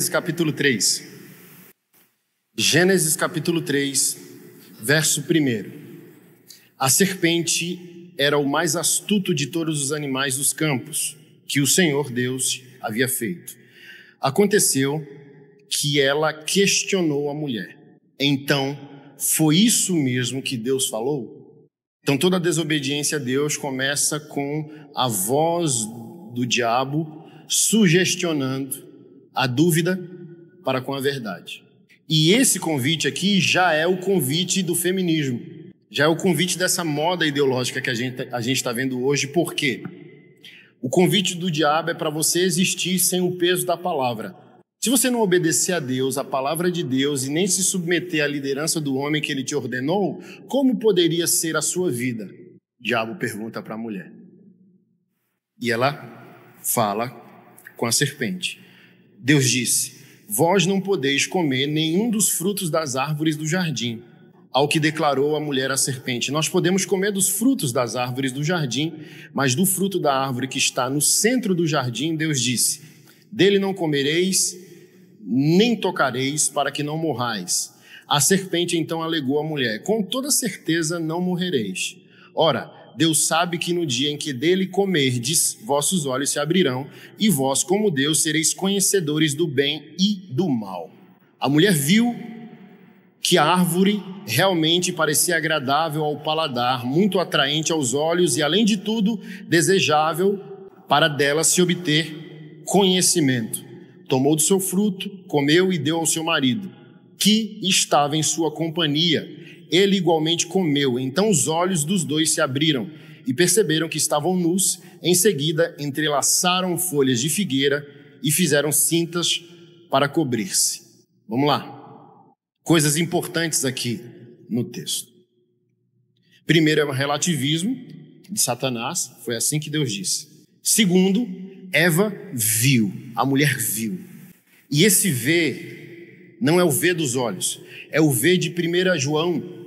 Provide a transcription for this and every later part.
Gênesis capítulo 3. Gênesis capítulo 3, verso 1. A serpente era o mais astuto de todos os animais dos campos que o Senhor Deus havia feito. Aconteceu que ela questionou a mulher. Então, foi isso mesmo que Deus falou? Então, toda desobediência a Deus começa com a voz do diabo sugestionando a dúvida para com a verdade. E esse convite aqui já é o convite do feminismo, já é o convite dessa moda ideológica que a gente está vendo hoje. Por quê? O convite do diabo é para você existir sem o peso da palavra. Se você não obedecer a Deus, a palavra de Deus, e nem se submeter à liderança do homem que ele te ordenou, como poderia ser a sua vida? O diabo pergunta para a mulher. E ela fala com a serpente. Deus disse: vós não podeis comer nenhum dos frutos das árvores do jardim. Ao que declarou a mulher à serpente: nós podemos comer dos frutos das árvores do jardim, mas do fruto da árvore que está no centro do jardim, Deus disse: dele não comereis, nem tocareis, para que não morrais. A serpente então alegou à mulher: com toda certeza não morrereis. Ora, Deus sabe que no dia em que dele comerdes, vossos olhos se abrirão, e vós, como Deus, sereis conhecedores do bem e do mal. A mulher viu que a árvore realmente parecia agradável ao paladar, muito atraente aos olhos e, além de tudo, desejável para dela se obter conhecimento. Tomou do seu fruto, comeu e deu ao seu marido, que estava em sua companhia. Ele igualmente comeu. Então os olhos dos dois se abriram e perceberam que estavam nus. Em seguida, entrelaçaram folhas de figueira e fizeram cintas para cobrir-se. Vamos lá. Coisas importantes aqui no texto. Primeiro é o relativismo de Satanás. Foi assim que Deus disse. Segundo, Eva viu. A mulher viu. E esse ver não é o ver dos olhos. É o ver de 1 João.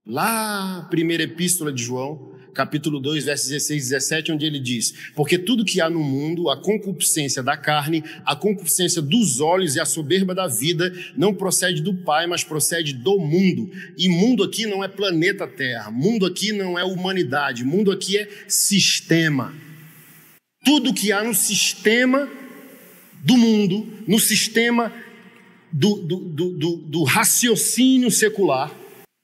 Lá, primeira epístola de João, capítulo 2, versos 16 e 17, onde ele diz: porque tudo que há no mundo, a concupiscência da carne, a concupiscência dos olhos e a soberba da vida, não procede do Pai, mas procede do mundo. E mundo aqui não é planeta Terra, mundo aqui não é humanidade, mundo aqui é sistema. Tudo que há no sistema do mundo, no sistema do raciocínio secular,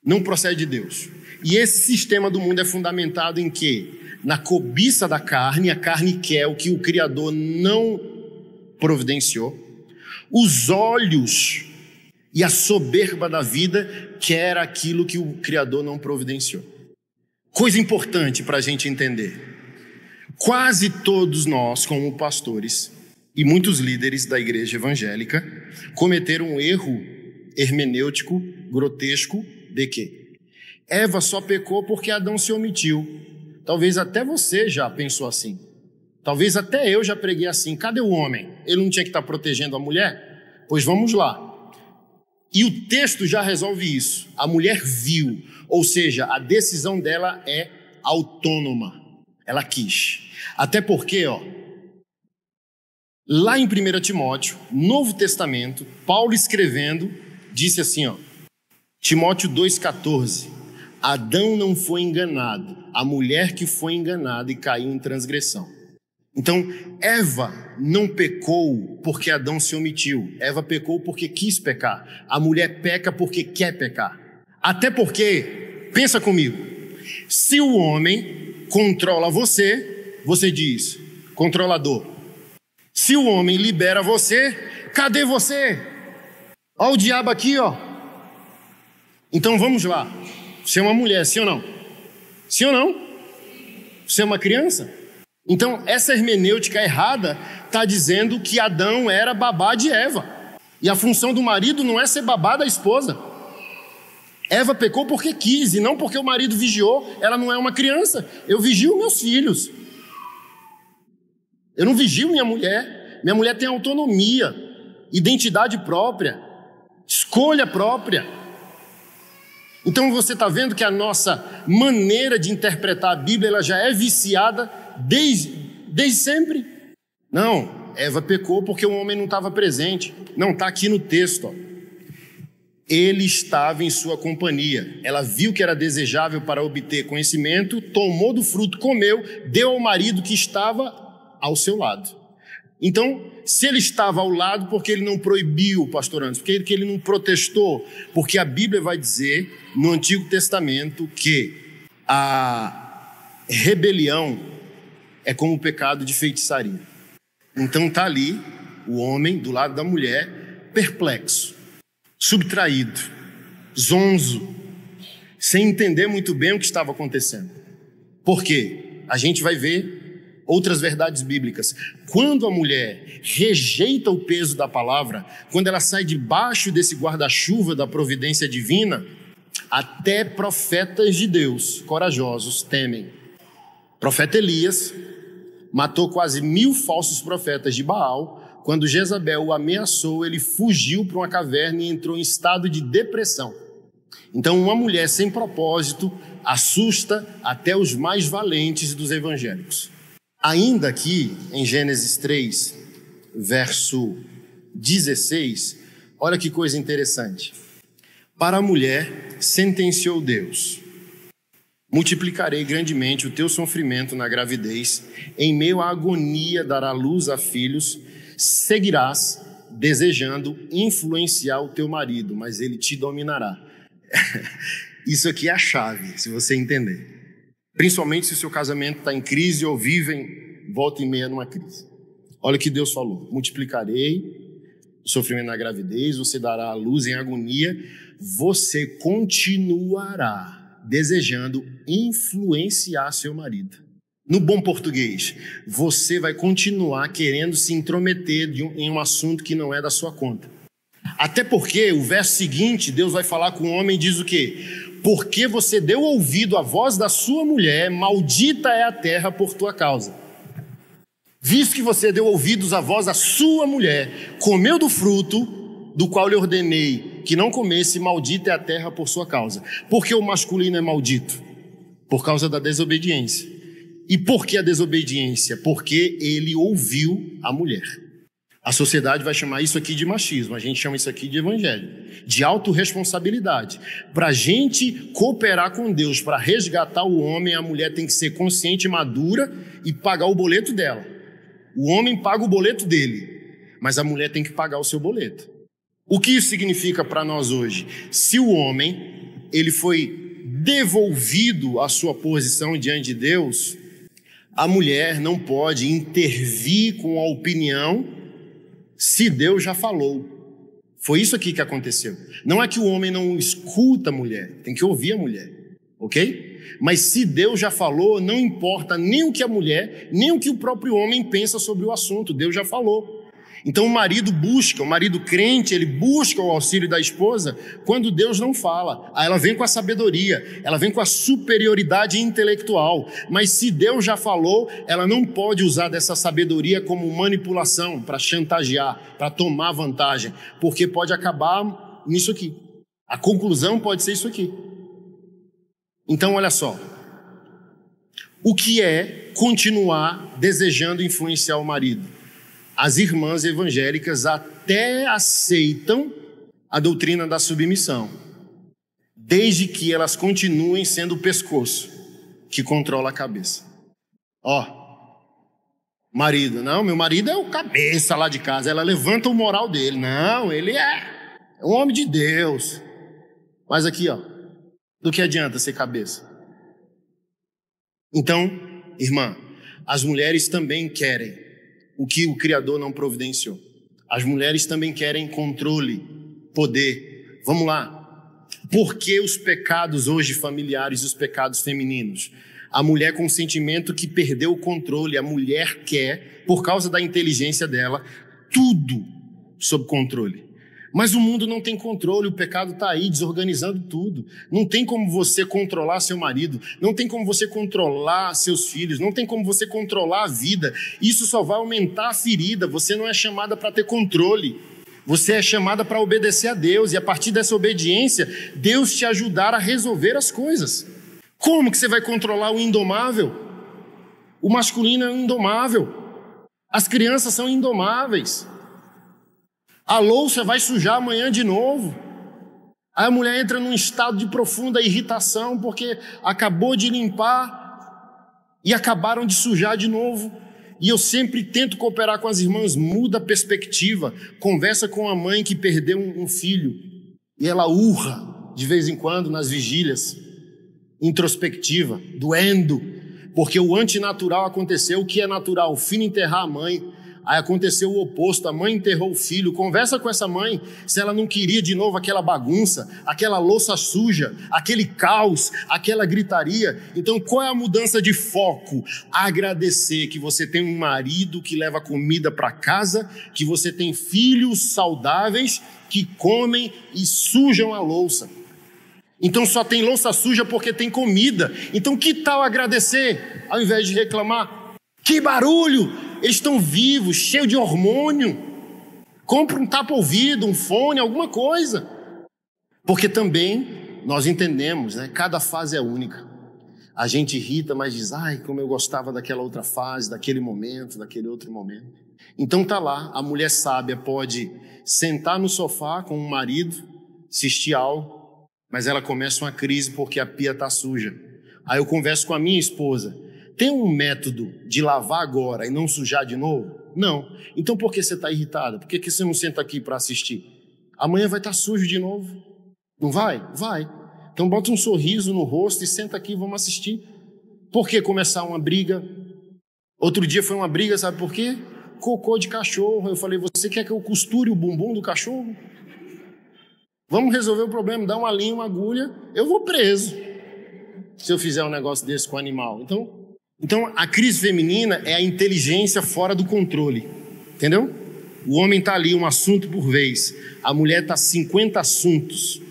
não procede de Deus. E esse sistema do mundo é fundamentado em quê? Na cobiça da carne. A carne quer o que o Criador não providenciou. Os olhos e a soberba da vida quer aquilo que o Criador não providenciou. Coisa importante para a gente entender. Quase todos nós, como pastores e muitos líderes da igreja evangélica, cometeram um erro hermenêutico grotesco de quê? Eva só pecou porque Adão se omitiu. Talvez até você já pensou assim. Talvez até eu já preguei assim. Cadê o homem? Ele não tinha que estar protegendo a mulher? Pois vamos lá. E o texto já resolve isso. A mulher viu, ou seja, a decisão dela é autônoma. Ela quis. Até porque, lá em 1 Timóteo, Novo Testamento, Paulo escrevendo, disse assim, Timóteo 2,14: Adão não foi enganado, a mulher que foi enganada e caiu em transgressão. Então, Eva não pecou porque Adão se omitiu. Eva pecou porque quis pecar. A mulher peca porque quer pecar. Até porque, pensa comigo, se o homem controla você, você diz, controlador. Se o homem libera você, cadê você? Olha o diabo aqui, Então vamos lá. Você é uma mulher, sim ou não? Sim ou não? Você é uma criança? Então essa hermenêutica errada está dizendo que Adão era babá de Eva. E a função do marido não é ser babá da esposa. Eva pecou porque quis e não porque o marido vigiou. Ela não é uma criança. Eu vigio meus filhos. Eu não vigio minha mulher. Minha mulher tem autonomia, identidade própria, escolha própria. Então você está vendo que a nossa maneira de interpretar a Bíblia ela já é viciada desde sempre? Não. Eva pecou porque o homem não estava presente. Não, está aqui no texto, ó. Ele estava em sua companhia. Ela viu que era desejável para obter conhecimento, tomou do fruto, comeu, deu ao marido que estava ao seu lado. Então, se ele estava ao lado, porque ele não proibiu, pastor Anderson, porque ele não protestou, porque a Bíblia vai dizer no Antigo Testamento que a rebelião é como o pecado de feitiçaria. Então está ali o homem do lado da mulher, perplexo, subtraído, zonzo, sem entender muito bem o que estava acontecendo. Por quê? A gente vai ver outras verdades bíblicas. Quando a mulher rejeita o peso da palavra, quando ela sai debaixo desse guarda-chuva da providência divina, até profetas de Deus corajosos temem. O profeta Elias matou quase 1000 falsos profetas de Baal. Quando Jezabel o ameaçou, ele fugiu para uma caverna e entrou em estado de depressão. Então, uma mulher sem propósito assusta até os mais valentes dos evangélicos. Ainda aqui, em Gênesis 3, verso 16, olha que coisa interessante. Para a mulher, sentenciou Deus: multiplicarei grandemente o teu sofrimento na gravidez, em meio à agonia dará luz a filhos, seguirás desejando influenciar o teu marido, mas ele te dominará. Isso aqui é a chave, se você entender. Principalmente se o seu casamento está em crise ou vivem volta e meia numa crise. Olha o que Deus falou: multiplicarei o sofrimento na gravidez, você dará a luz em agonia, você continuará desejando influenciar seu marido. No bom português, você vai continuar querendo se intrometer em um assunto que não é da sua conta. Até porque o verso seguinte, Deus vai falar com o homem e diz o quê? Porque você deu ouvido à voz da sua mulher, maldita é a terra por tua causa. Visto que você deu ouvidos à voz da sua mulher, comeu do fruto do qual lhe ordenei que não comesse, maldita é a terra por sua causa. Por que o masculino é maldito? Por causa da desobediência. E por que a desobediência? Porque ele ouviu a mulher. A sociedade vai chamar isso aqui de machismo, a gente chama isso aqui de evangelho, de autorresponsabilidade. Para a gente cooperar com Deus, para resgatar o homem, a mulher tem que ser consciente e madura e pagar o boleto dela. O homem paga o boleto dele, mas a mulher tem que pagar o seu boleto. O que isso significa para nós hoje? Se o homem ele foi devolvido à sua posição diante de Deus, a mulher não pode intervir com a opinião se Deus já falou. Foi isso aqui que aconteceu. Não é que o homem não escuta a mulher, tem que ouvir a mulher, ok? Mas se Deus já falou, não importa nem o que a mulher, nem o que o próprio homem pensa sobre o assunto, Deus já falou. Então o marido crente, ele busca o auxílio da esposa quando Deus não fala. Aí ela vem com a sabedoria, ela vem com a superioridade intelectual. Mas se Deus já falou, ela não pode usar dessa sabedoria como manipulação, para chantagear, para tomar vantagem, porque pode acabar nisso aqui. A conclusão pode ser isso aqui. Então olha só, o que é continuar desejando influenciar o marido? As irmãs evangélicas até aceitam a doutrina da submissão, desde que elas continuem sendo o pescoço que controla a cabeça. Marido, não, meu marido é o cabeça lá de casa, ela levanta o moral dele. Não, ele é um homem de Deus. Mas aqui, do que adianta ser cabeça? Então, irmã, as mulheres também querem o que o Criador não providenciou. As mulheres também querem controle, poder. Vamos lá. Por que os pecados hoje familiares, os pecados femininos? A mulher com o sentimento que perdeu o controle. A mulher quer, por causa da inteligência dela, tudo sob controle. Mas o mundo não tem controle, o pecado está aí desorganizando tudo. Não tem como você controlar seu marido, não tem como você controlar seus filhos, não tem como você controlar a vida. Isso só vai aumentar a ferida. Você não é chamada para ter controle, você é chamada para obedecer a Deus. E a partir dessa obediência, Deus te ajudar a resolver as coisas. Como que você vai controlar o indomável? O masculino é o indomável. As crianças são indomáveis. A louça vai sujar amanhã de novo. Aí a mulher entra num estado de profunda irritação porque acabou de limpar e acabaram de sujar de novo. E eu sempre tento cooperar com as irmãs, muda a perspectiva, conversa com a mãe que perdeu um filho e ela urra de vez em quando nas vigílias, introspectiva, doendo, porque o antinatural aconteceu. O que é natural? O filho enterrar a mãe. Aí aconteceu o oposto, a mãe enterrou o filho. Conversa com essa mãe se ela não queria de novo aquela bagunça, aquela louça suja, aquele caos, aquela gritaria. Então qual é a mudança de foco? Agradecer que você tem um marido que leva comida para casa, que você tem filhos saudáveis que comem e sujam a louça. Então só tem louça suja porque tem comida. Então que tal agradecer ao invés de reclamar? Que barulho! Eles estão vivos, cheios de hormônio. Compra um tapa-ouvido, um fone, alguma coisa. Porque também nós entendemos, né? Cada fase é única. A gente irrita, mas diz, ai, como eu gostava daquela outra fase, daquele momento, daquele outro momento. Então tá lá, a mulher sábia pode sentar no sofá com o marido, assistir algo, mas ela começa uma crise porque a pia está suja. Aí eu converso com a minha esposa. Tem um método de lavar agora e não sujar de novo? Não. Então por que você está irritada? Por que você não senta aqui para assistir? Amanhã vai estar sujo de novo. Não vai? Vai. Então bota um sorriso no rosto e senta aqui e vamos assistir. Por que começar uma briga? Outro dia foi uma briga, sabe por quê? Cocô de cachorro. Eu falei, você quer que eu costure o bumbum do cachorro? Vamos resolver o problema, dá uma linha, uma agulha, eu vou preso se eu fizer um negócio desse com o animal. Então a crise feminina é a inteligência fora do controle, entendeu? O homem está ali, um assunto por vez. A mulher está 50 assuntos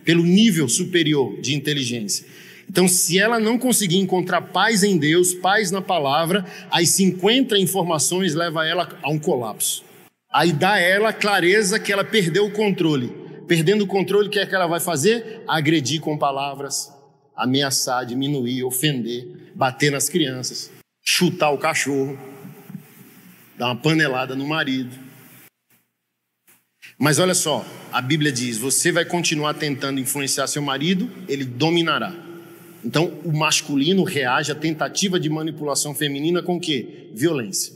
pelo nível superior de inteligência. Então, se ela não conseguir encontrar paz em Deus, paz na palavra, as 50 informações levam ela a um colapso. Aí dá a ela a clareza que ela perdeu o controle. Perdendo o controle, o que é que ela vai fazer? Agredir com palavras, ameaçar, diminuir, ofender, bater nas crianças, chutar o cachorro, dar uma panelada no marido. Mas olha só, a Bíblia diz, você vai continuar tentando influenciar seu marido, ele dominará. Então o masculino reage à tentativa de manipulação feminina com o quê? Violência.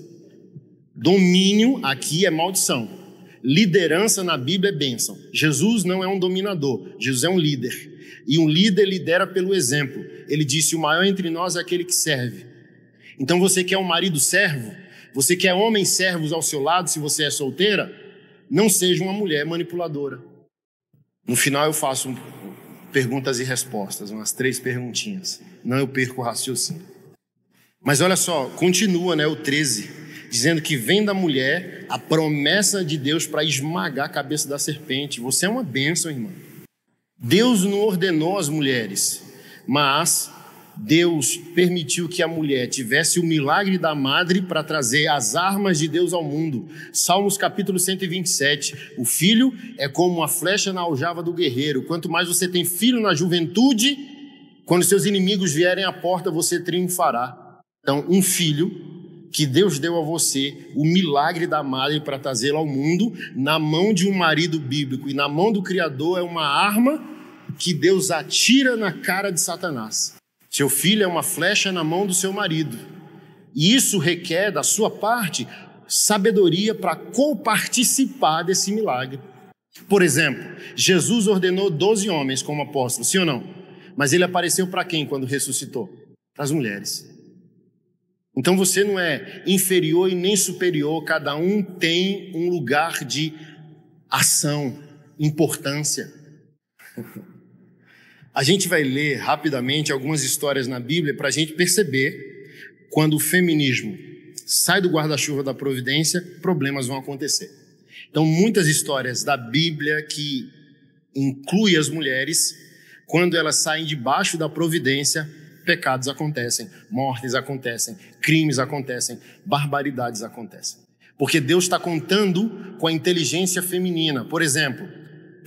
Domínio aqui é maldição. Liderança na Bíblia é bênção. Jesus não é um dominador, Jesus é um líder. E um líder lidera pelo exemplo. Ele disse, o maior entre nós é aquele que serve. Então você quer um marido servo? Você quer homens servos ao seu lado se você é solteira? Não seja uma mulher manipuladora. No final eu faço perguntas e respostas, umas 3 perguntinhas. Não eu perco o raciocínio. Mas olha só, continua, né, o 13, dizendo que vem da mulher a promessa de Deus para esmagar a cabeça da serpente. Você é uma bênção, irmã. Deus não ordenou às mulheres, mas Deus permitiu que a mulher tivesse o milagre da madre para trazer as armas de Deus ao mundo. Salmos capítulo 127, o filho é como uma flecha na aljava do guerreiro. Quanto mais você tem filho na juventude, quando seus inimigos vierem à porta, você triunfará. Então, um filho que Deus deu a você, o milagre da madre para trazê-lo ao mundo, na mão de um marido bíblico e na mão do Criador, é uma arma que Deus atira na cara de Satanás. Seu filho é uma flecha na mão do seu marido. E isso requer da sua parte sabedoria para coparticipar desse milagre. Por exemplo, Jesus ordenou 12 homens como apóstolos, sim ou não? Mas ele apareceu para quem quando ressuscitou? Para as mulheres. Então você não é inferior e nem superior, cada um tem um lugar de ação, importância. A gente vai ler rapidamente algumas histórias na Bíblia para a gente perceber quando o feminismo sai do guarda-chuva da providência, problemas vão acontecer. Então muitas histórias da Bíblia que incluem as mulheres, quando elas saem debaixo da providência, pecados acontecem, mortes acontecem, crimes acontecem, barbaridades acontecem. Porque Deus está contando com a inteligência feminina. Por exemplo,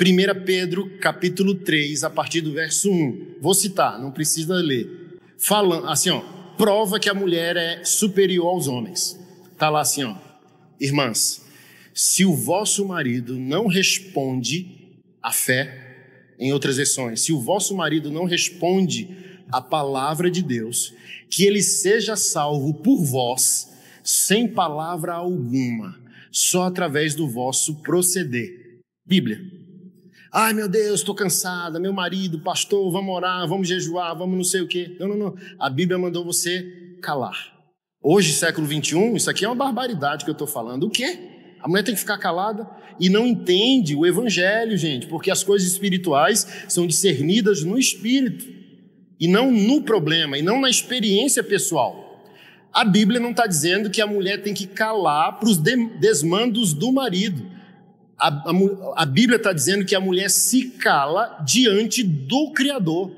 1 Pedro capítulo 3, a partir do verso 1. Vou citar, não precisa ler. Falando assim, prova que a mulher é superior aos homens. Está lá assim, Irmãs, se o vosso marido não responde à fé, em outras versões, se o vosso marido não responde à palavra de Deus, que ele seja salvo por vós, sem palavra alguma, só através do vosso proceder. Bíblia. Ai, meu Deus, estou cansada, meu marido, pastor, vamos orar, vamos jejuar, vamos não sei o quê. Não. A Bíblia mandou você calar. Hoje, século 21, isso aqui é uma barbaridade que eu estou falando. O quê? A mulher tem que ficar calada e não entende o evangelho, gente, porque as coisas espirituais são discernidas no espírito e não no problema, e não na experiência pessoal. A Bíblia não está dizendo que a mulher tem que calar para os desmandos do marido. A Bíblia está dizendo que a mulher se cala diante do Criador,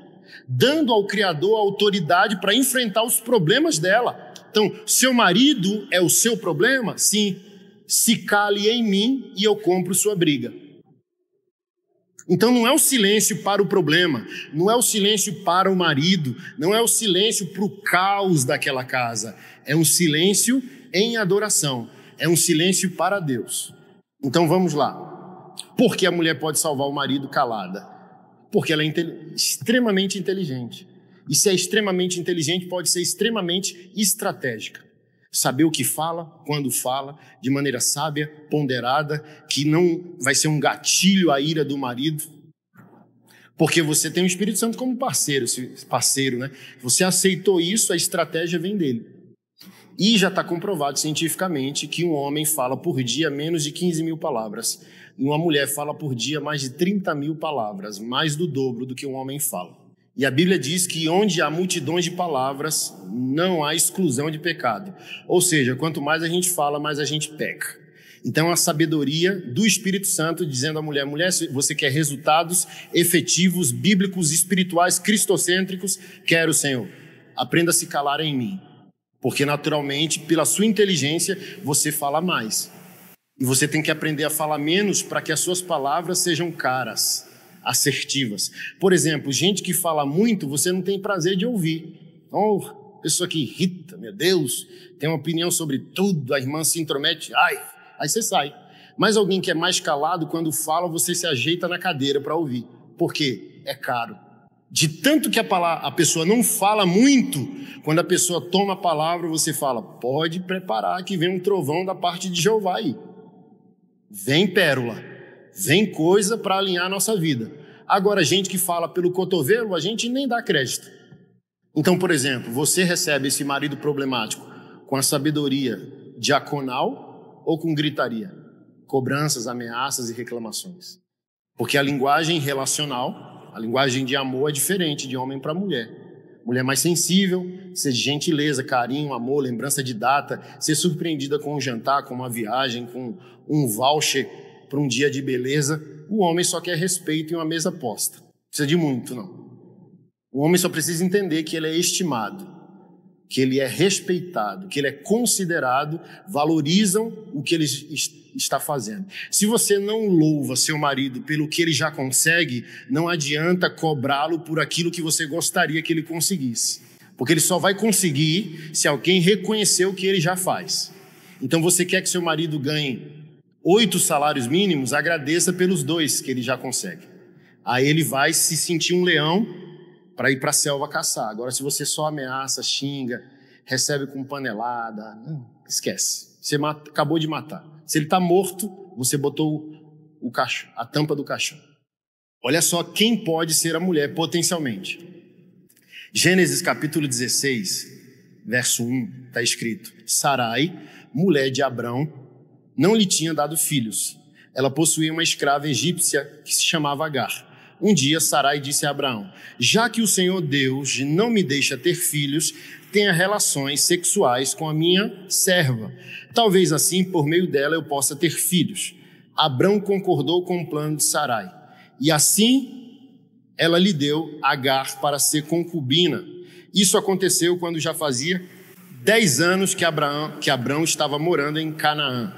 dando ao Criador a autoridade para enfrentar os problemas dela. Então, seu marido é o seu problema? Sim. Se cale em mim e eu compro sua briga. Então não é o silêncio para o problema, não é o silêncio para o marido, não é o silêncio para o caos daquela casa. É um silêncio em adoração, é um silêncio para Deus. Então vamos lá. Por que a mulher pode salvar o marido calada? Porque ela é extremamente inteligente. E se é extremamente inteligente, pode ser extremamente estratégica. Saber o que fala, quando fala, de maneira sábia, ponderada, que não vai ser um gatilho à ira do marido. Porque você tem o Espírito Santo como parceiro, né? Você aceitou isso, a estratégia vem dele. E já está comprovado cientificamente que um homem fala por dia menos de 15 mil palavras. E uma mulher fala por dia mais de 30 mil palavras, mais do dobro do que um homem fala. E a Bíblia diz que onde há multidões de palavras, não há exclusão de pecado. Ou seja, quanto mais a gente fala, mais a gente peca. Então, a sabedoria do Espírito Santo dizendo à mulher, mulher, se você quer resultados efetivos, bíblicos, espirituais, cristocêntricos, quero, Senhor. Aprenda a se calar em mim. Porque, naturalmente, pela sua inteligência, você fala mais. E você tem que aprender a falar menos para que as suas palavras sejam caras, assertivas. Por exemplo, gente que fala muito, você não tem prazer de ouvir. Oh, pessoa que irrita, meu Deus, tem uma opinião sobre tudo, a irmã se intromete, aí você sai. Mas alguém que é mais calado, quando fala, você se ajeita na cadeira para ouvir. Por quê? É caro. De tanto que a pessoa não fala muito, quando a pessoa toma a palavra, você fala, pode preparar que vem um trovão da parte de Jeová aí. Vem pérola. Vem coisa para alinhar a nossa vida. Agora, gente que fala pelo cotovelo, a gente nem dá crédito. Então, por exemplo, você recebe esse marido problemático com a sabedoria diaconal ou com gritaria? Cobranças, ameaças e reclamações. Porque a linguagem relacional, a linguagem de amor é diferente de homem para mulher. Mulher mais sensível, ser de gentileza, carinho, amor, lembrança de data, ser surpreendida com um jantar, com uma viagem, com um voucher para um dia de beleza. O homem só quer respeito e uma mesa posta. Não precisa de muito, não. O homem só precisa entender que ele é estimado, que ele é respeitado, que ele é considerado, valorizam o que ele está fazendo. Se você não louva seu marido pelo que ele já consegue, não adianta cobrá-lo por aquilo que você gostaria que ele conseguisse. Porque ele só vai conseguir se alguém reconhecer o que ele já faz. Então você quer que seu marido ganhe 8 salários mínimos, agradeça pelos 2 que ele já consegue. Aí ele vai se sentir um leão para ir para a selva caçar. Agora, se você só ameaça, xinga, recebe com panelada, esquece. Você acabou de matar. Se ele está morto, você botou a tampa do caixão. Olha só quem pode ser a mulher potencialmente. Gênesis capítulo 16, verso 1, está escrito: Sarai, mulher de Abrão, não lhe tinha dado filhos. Ela possuía uma escrava egípcia que se chamava Agar. Um dia Sarai disse a Abraão: já que o Senhor Deus não me deixa ter filhos, tenha relações sexuais com a minha serva. Talvez assim, por meio dela, eu possa ter filhos. Abrão concordou com o plano de Sarai. E assim ela lhe deu Agar para ser concubina. Isso aconteceu quando já fazia 10 anos que Abrão estava morando em Canaã.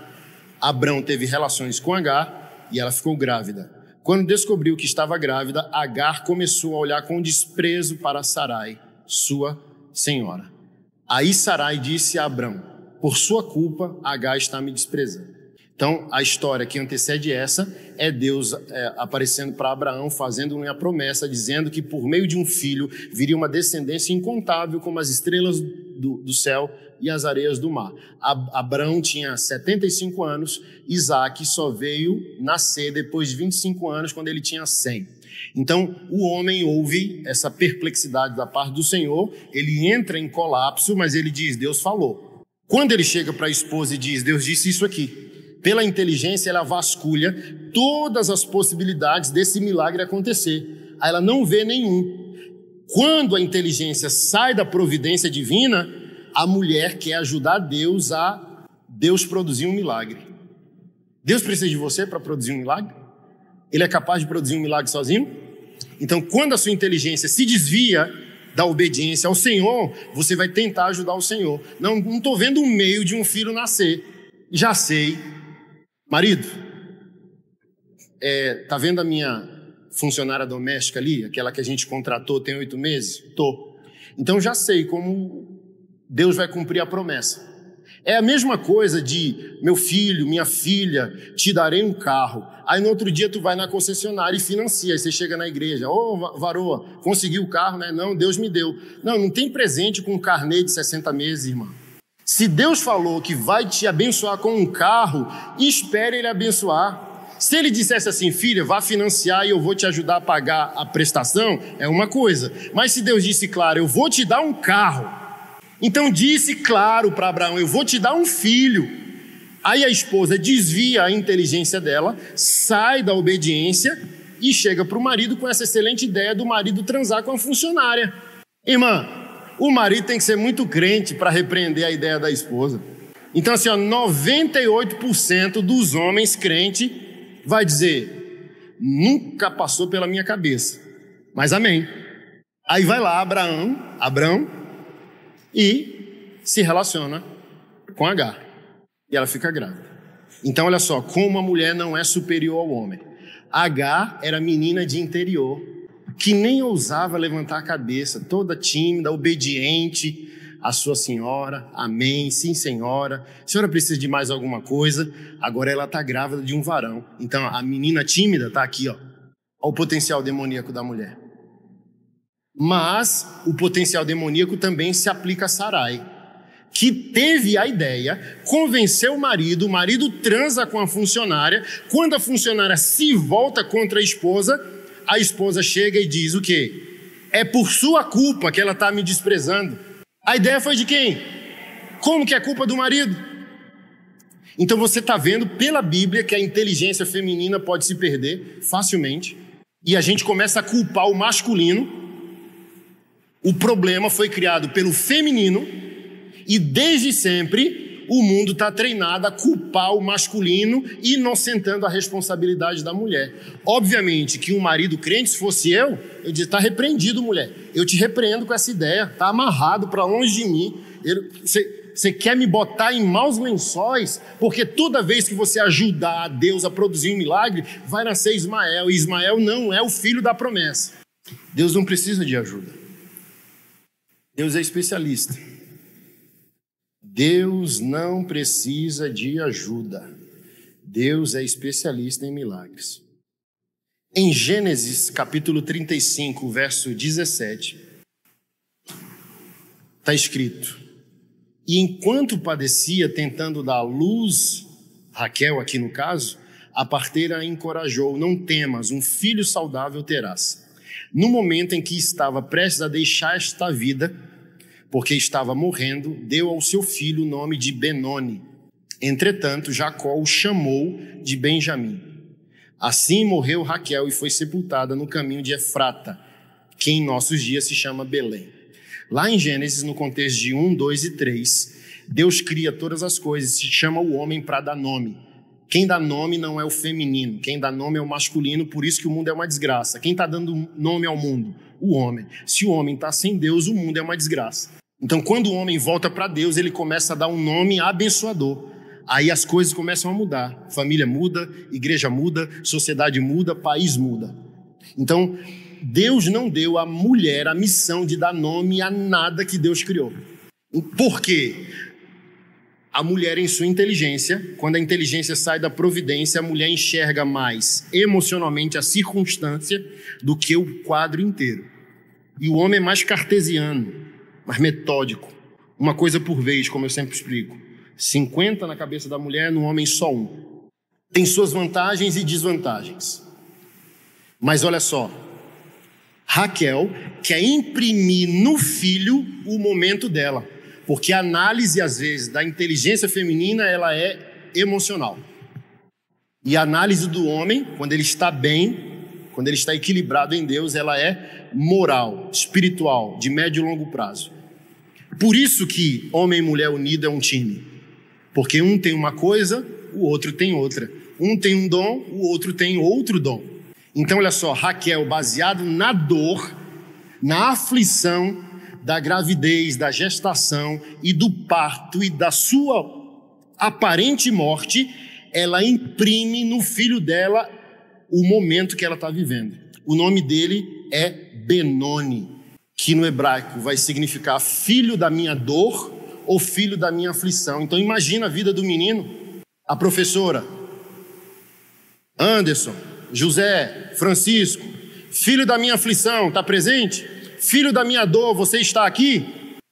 Abrão teve relações com Agar e ela ficou grávida. Quando descobriu que estava grávida, Agar começou a olhar com desprezo para Sarai, sua senhora. Aí Sarai disse a Abrão: por sua culpa, Agar está me desprezando. Então, a história que antecede essa é Deus aparecendo para Abraão, fazendo-lhe a promessa, dizendo que por meio de um filho viria uma descendência incontável como as estrelas do céu e as areias do mar. Abraão tinha 75 anos, Isaque só veio nascer depois de 25 anos, quando ele tinha 100. Então, o homem ouve essa perplexidade da parte do Senhor, ele entra em colapso, mas ele diz, Deus falou. Quando ele chega para a esposa e diz, Deus disse isso aqui, pela inteligência ela vasculha todas as possibilidades desse milagre acontecer. Aí ela não vê nenhum. Quando a inteligência sai da providência divina, a mulher quer ajudar Deus a produzir um milagre. Deus precisa de você para produzir um milagre? Ele é capaz de produzir um milagre sozinho? Então, quando a sua inteligência se desvia da obediência ao Senhor, você vai tentar ajudar o Senhor. Não estou vendo um meio de um filho nascer. Já sei. Marido, tá vendo a minha funcionária doméstica ali? Aquela que a gente contratou tem 8 meses? Tô. Então já sei como Deus vai cumprir a promessa. É a mesma coisa de, meu filho, minha filha, te darei um carro. Aí no outro dia tu vai na concessionária e financia. Aí você chega na igreja, varoa, conseguiu o carro, né? Não, Deus me deu. Não tem presente com um carnê de 60 meses, irmão. Se Deus falou que vai te abençoar com um carro, espere Ele abençoar. Se Ele dissesse assim, filha, vá financiar e eu vou te ajudar a pagar a prestação, é uma coisa. Mas se Deus disse, claro, eu vou te dar um carro. Então disse claro para Abraão, eu vou te dar um filho. Aí a esposa desvia a inteligência dela, sai da obediência e chega para o marido com essa excelente ideia do marido transar com a funcionária. Irmã, o marido tem que ser muito crente para repreender a ideia da esposa. Então assim, 98% dos homens crentes vai dizer, nunca passou pela minha cabeça, mas amém. Aí vai lá Abraão e se relaciona com Agar. E ela fica grávida. Então olha só, como a mulher não é superior ao homem. Agar era menina de interior, que nem ousava levantar a cabeça, toda tímida, obediente à sua senhora, amém, sim senhora, a senhora precisa de mais alguma coisa, agora ela está grávida de um varão. Então a menina tímida está aqui, olha o potencial demoníaco da mulher. Mas o potencial demoníaco também se aplica a Sarai, que teve a ideia, convenceu o marido transa com a funcionária, quando a funcionária se volta contra a esposa chega e diz o quê? É por sua culpa que ela está me desprezando. A ideia foi de quem? Como que é culpa do marido? Então você está vendo pela Bíblia que a inteligência feminina pode se perder facilmente, e a gente começa a culpar o masculino. O problema foi criado pelo feminino, e desde sempre o mundo está treinado a culpar o masculino, inocentando a responsabilidade da mulher. Obviamente que um marido crente, se fosse eu dizia, está repreendido, mulher. Eu te repreendo com essa ideia, está amarrado para longe de mim. Você quer me botar em maus lençóis, porque toda vez que você ajudar a Deus a produzir um milagre, vai nascer Ismael, e Ismael não é o filho da promessa. Deus não precisa de ajuda. Deus é especialista. Deus não precisa de ajuda. Deus é especialista em milagres. Em Gênesis capítulo 35, verso 17, está escrito: e enquanto padecia tentando dar luz, Raquel aqui no caso, a parteira a encorajou, não temas, um filho saudável terás. No momento em que estava prestes a deixar esta vida, porque estava morrendo, deu ao seu filho o nome de Benoni. Entretanto, Jacó o chamou de Benjamim. Assim morreu Raquel e foi sepultada no caminho de Efrata, que em nossos dias se chama Belém. Lá em Gênesis, no contexto de 1, 2 e 3, Deus cria todas as coisas, se chama o homem para dar nome. Quem dá nome não é o feminino, quem dá nome é o masculino, por isso que o mundo é uma desgraça. Quem está dando nome ao mundo? O homem. Se o homem está sem Deus, o mundo é uma desgraça. Então, quando o homem volta para Deus, ele começa a dar um nome abençoador. Aí as coisas começam a mudar. Família muda, igreja muda, sociedade muda, país muda. Então, Deus não deu à mulher a missão de dar nome a nada que Deus criou. Por quê? A mulher, em sua inteligência, quando a inteligência sai da providência, a mulher enxerga mais emocionalmente a circunstância do que o quadro inteiro. E o homem é mais cartesiano, mais metódico. Uma coisa por vez, como eu sempre explico. 50 na cabeça da mulher, no homem só um. Tem suas vantagens e desvantagens. Mas olha só, Raquel quer imprimir no filho o momento dela, porque a análise, às vezes, da inteligência feminina, ela é emocional. E a análise do homem, quando ele está bem, quando ele está equilibrado em Deus, ela é moral, espiritual, de médio e longo prazo. Por isso que homem e mulher unido é um time, porque um tem uma coisa, o outro tem outra. Um tem um dom, o outro tem outro dom. Então, olha só, Raquel, baseado na dor, na aflição da gravidez, da gestação e do parto e da sua aparente morte, ela imprime no filho dela o momento que ela está vivendo. O nome dele é Benoni, que no hebraico vai significar filho da minha dor ou filho da minha aflição. Então imagina a vida do menino. A professora: Anderson, José, Francisco, filho da minha aflição, está presente? Filho da minha dor, você está aqui?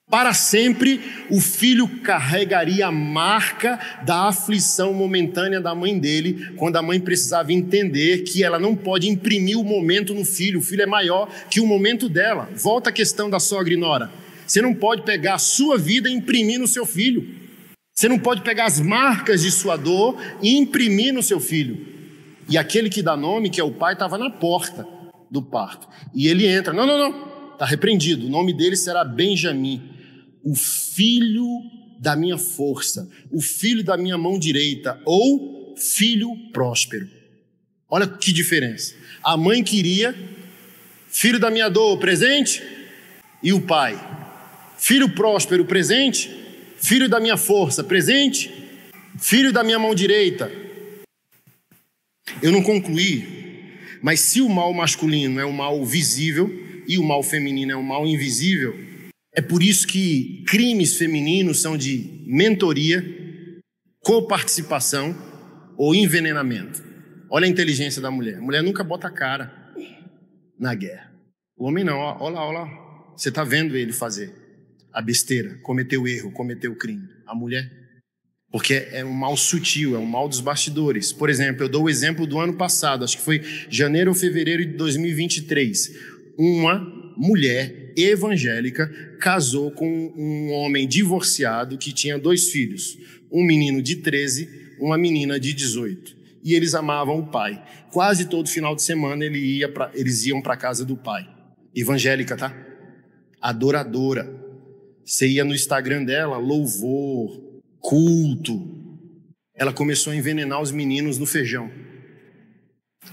Para sempre o filho carregaria a marca da aflição momentânea da mãe dele, quando a mãe precisava entender que ela não pode imprimir o momento no filho. O filho é maior que o momento dela. Volta à questão da sogra e nora. Você não pode pegar a sua vida e imprimir no seu filho. Você não pode pegar as marcas de sua dor e imprimir no seu filho. E aquele que dá nome, que é o pai, estava na porta do parto. E ele entra: não, está repreendido. O nome dele será Benjamim, o filho da minha força, o filho da minha mão direita, ou filho próspero. Olha que diferença. A mãe queria filho da minha dor, presente, e o pai, filho próspero, presente, filho da minha força, presente, filho da minha mão direita. Eu não concluí, mas se o mal masculino é um mal visível e o mal feminino é um mal invisível, é por isso que crimes femininos são de mentoria, coparticipação ou envenenamento. Olha a inteligência da mulher. A mulher nunca bota a cara na guerra. O homem não. Olha lá. Você está vendo ele fazer a besteira, cometer o erro, cometer o crime. A mulher, porque é um mal sutil, é um mal dos bastidores. Por exemplo, eu dou o exemplo do ano passado, acho que foi janeiro ou fevereiro de 2023. Uma mulher evangélica casou com um homem divorciado que tinha 2 filhos, um menino de 13, uma menina de 18, e eles amavam o pai. Quase todo final de semana eles iam para a casa do pai. Evangélica, tá? Adoradora. Você ia no Instagram dela, louvor, culto. Ela começou a envenenar os meninos no feijão.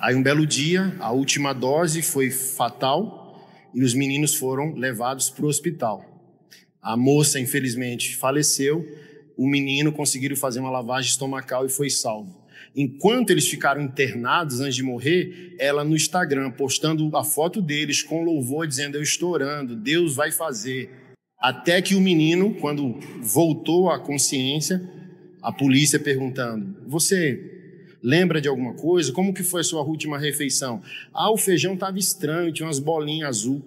Aí um belo dia, a última dose foi fatal e os meninos foram levados para o hospital. A moça, infelizmente, faleceu. O menino conseguiram fazer uma lavagem estomacal e foi salvo. Enquanto eles ficaram internados antes de morrer, ela no Instagram postando a foto deles com louvor, dizendo: eu estou orando, Deus vai fazer. Até que o menino, quando voltou à consciência, a polícia perguntando: você lembra de alguma coisa? Como que foi a sua última refeição? Ah, o feijão estava estranho, tinha umas bolinhas azul.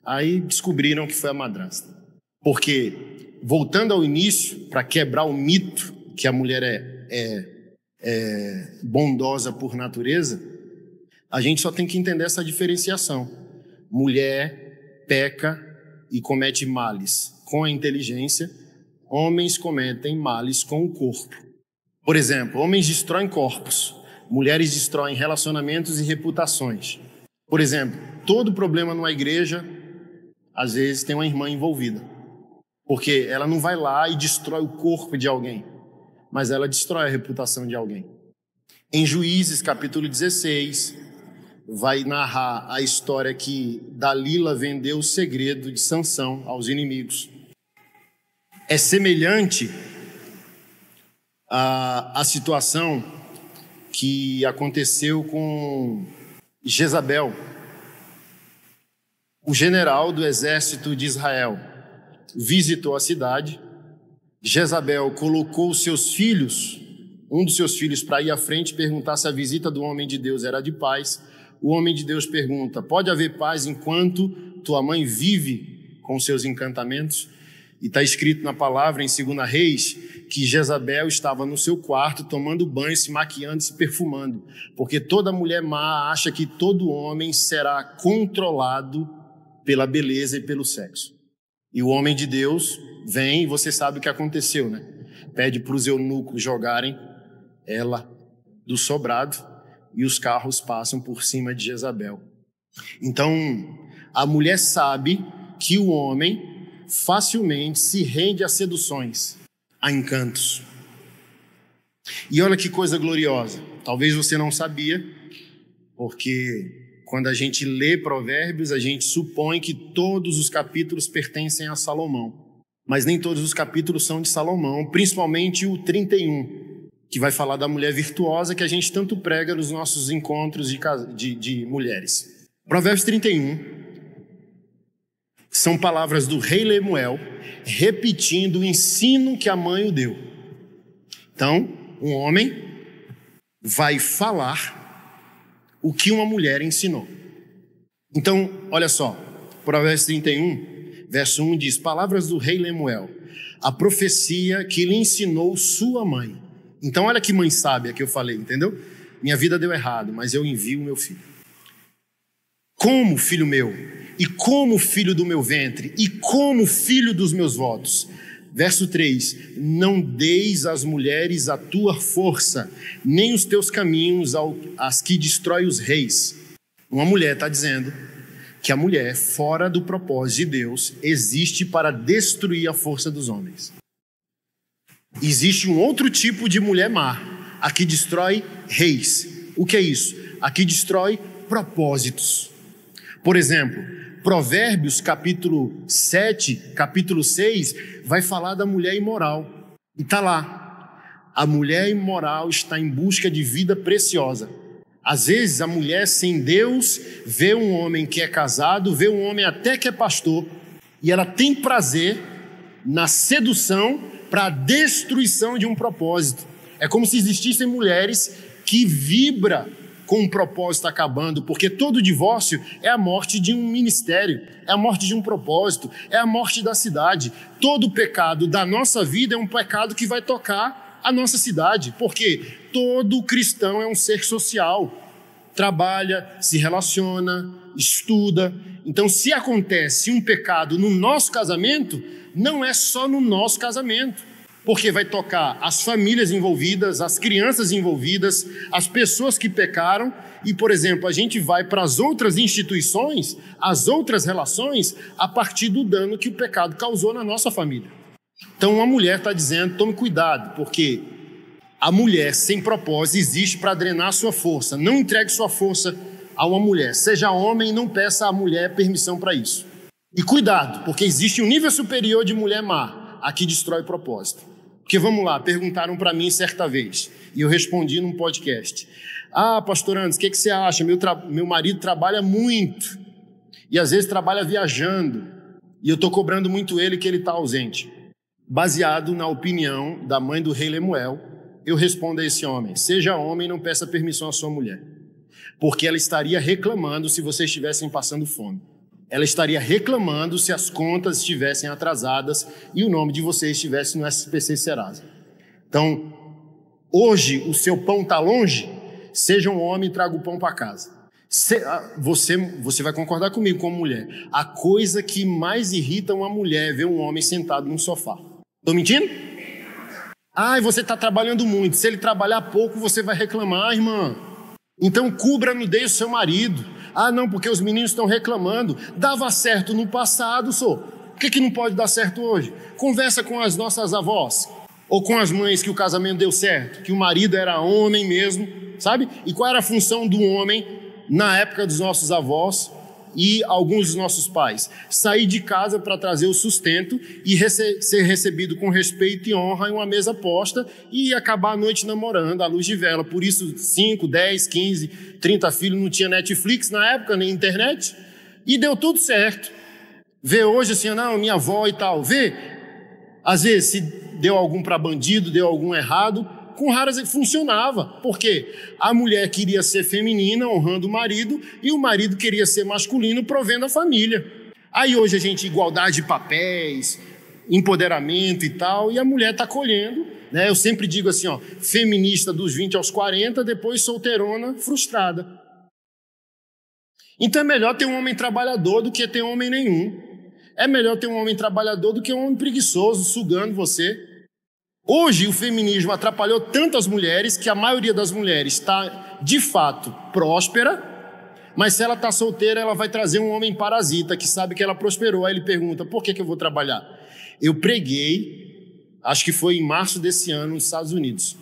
Aí descobriram que foi a madrasta. Porque, voltando ao início, para quebrar o mito que a mulher é bondosa por natureza, a gente só tem que entender essa diferenciação. Mulher peca e comete males com a inteligência, homens cometem males com o corpo. Por exemplo, homens destroem corpos, mulheres destroem relacionamentos e reputações. Por exemplo, todo problema numa igreja, às vezes tem uma irmã envolvida, porque ela não vai lá e destrói o corpo de alguém, mas ela destrói a reputação de alguém. Em Juízes, capítulo 16, vai narrar a história que Dalila vendeu o segredo de Sansão aos inimigos. É semelhante à situação que aconteceu com Jezabel, o general do exército de Israel visitou a cidade Jezabel colocou seus filhos, um dos seus filhos, para ir à frente e perguntar se a visita do homem de Deus era de paz. O homem de Deus pergunta: pode haver paz enquanto tua mãe vive com seus encantamentos? E está escrito na palavra em 2 Reis que Jezabel estava no seu quarto tomando banho, se maquiando, se perfumando, porque toda mulher má acha que todo homem será controlado pela beleza e pelo sexo. E o homem de Deus vem, e você sabe o que aconteceu, né? Pede para os eunucos jogarem ela do sobrado e os carros passam por cima de Jezabel. Então, a mulher sabe que o homem facilmente se rende a seduções, a encantos. E olha que coisa gloriosa. Talvez você não sabia, porque quando a gente lê Provérbios, a gente supõe que todos os capítulos pertencem a Salomão. Mas nem todos os capítulos são de Salomão, principalmente o 31, que vai falar da mulher virtuosa que a gente tanto prega nos nossos encontros de mulheres. Provérbios 31 são palavras do rei Lemuel repetindo o ensino que a mãe o deu. Então, um homem vai falar o que uma mulher ensinou. Então, olha só, Provérbios 31, verso 1 diz: palavras do rei Lemuel, a profecia que lhe ensinou sua mãe. Então, olha que mãe sábia que eu falei, entendeu? Minha vida deu errado, mas eu envio o meu filho. Como filho meu, e como filho do meu ventre, e como filho dos meus votos. Verso 3, não deis às mulheres a tua força, nem os teus caminhos às que destrói os reis. Uma mulher está dizendo que a mulher, fora do propósito de Deus, existe para destruir a força dos homens. Existe um outro tipo de mulher má, a que destrói reis. O que é isso? A que destrói propósitos. Por exemplo, Provérbios capítulo 7, capítulo 6, vai falar da mulher imoral. E está lá, a mulher imoral está em busca de vida preciosa. Às vezes a mulher sem Deus vê um homem que é casado, vê um homem até que é pastor, e ela tem prazer na sedução para a destruição de um propósito. É como se existissem mulheres que vibram com o propósito acabando, porque todo divórcio é a morte de um ministério, é a morte de um propósito, é a morte da cidade. Todo pecado da nossa vida é um pecado que vai tocar a nossa cidade, porque todo cristão é um ser social, trabalha, se relaciona, estuda. Então, se acontece um pecado no nosso casamento, não é só no nosso casamento, porque vai tocar as famílias envolvidas, as crianças envolvidas, as pessoas que pecaram. E, por exemplo, a gente vai para as outras instituições, as outras relações, a partir do dano que o pecado causou na nossa família. Então, uma mulher está dizendo: tome cuidado, porque a mulher sem propósito existe para drenar sua força. Não entregue sua força a uma mulher. Seja homem, não peça à mulher permissão para isso. E cuidado, porque existe um nível superior de mulher má, a que destrói propósito. Porque vamos lá, perguntaram para mim certa vez, e eu respondi num podcast: ah, pastor Anderson, o que você acha? Meu marido trabalha muito, e às vezes trabalha viajando, e eu estou cobrando muito ele que ele está ausente. Baseado na opinião da mãe do rei Lemuel, eu respondo a esse homem: seja homem, não peça permissão à sua mulher, porque ela estaria reclamando se vocês estivessem passando fome. Ela estaria reclamando se as contas estivessem atrasadas e o nome de vocês estivesse no SPC Serasa. Então, hoje o seu pão está longe, seja um homem e traga o pão para casa. Você vai concordar comigo como mulher. A coisa que mais irrita uma mulher é ver um homem sentado num sofá. Estou mentindo? Ah, você está trabalhando muito. Se ele trabalhar pouco, você vai reclamar, irmã. Então, cubra a nudez do seu marido. Ah, não, porque os meninos estão reclamando. Dava certo no passado, Por que não pode dar certo hoje? Conversa com as nossas avós, ou com as mães que o casamento deu certo, que o marido era homem mesmo, sabe? E qual era a função do homem na época dos nossos avós e alguns dos nossos pais? Sair de casa para trazer o sustento e ser recebido com respeito e honra em uma mesa posta e acabar a noite namorando à luz de vela. Por isso 5, 10, 15, 30 filhos, não tinha Netflix na época, nem internet, e deu tudo certo. Vê hoje assim, não, minha avó e tal, vê Às vezes, se deu algum para bandido, deu algum errado, com raras funcionava, porque a mulher queria ser feminina, honrando o marido, e o marido queria ser masculino, provendo a família. Aí hoje a gente, igualdade de papéis, empoderamento e tal, e a mulher está colhendo, né? Eu sempre digo assim, ó, feminista dos 20 aos 40, depois solteirona, frustrada. Então é melhor ter um homem trabalhador do que ter homem nenhum. É melhor ter um homem trabalhador do que um homem preguiçoso, sugando você. Hoje o feminismo atrapalhou tantas mulheres que a maioria das mulheres está, de fato, próspera, mas se ela está solteira, ela vai trazer um homem parasita que sabe que ela prosperou. Aí ele pergunta, por que eu vou trabalhar? Eu preguei, acho que foi em março desse ano, nos Estados Unidos.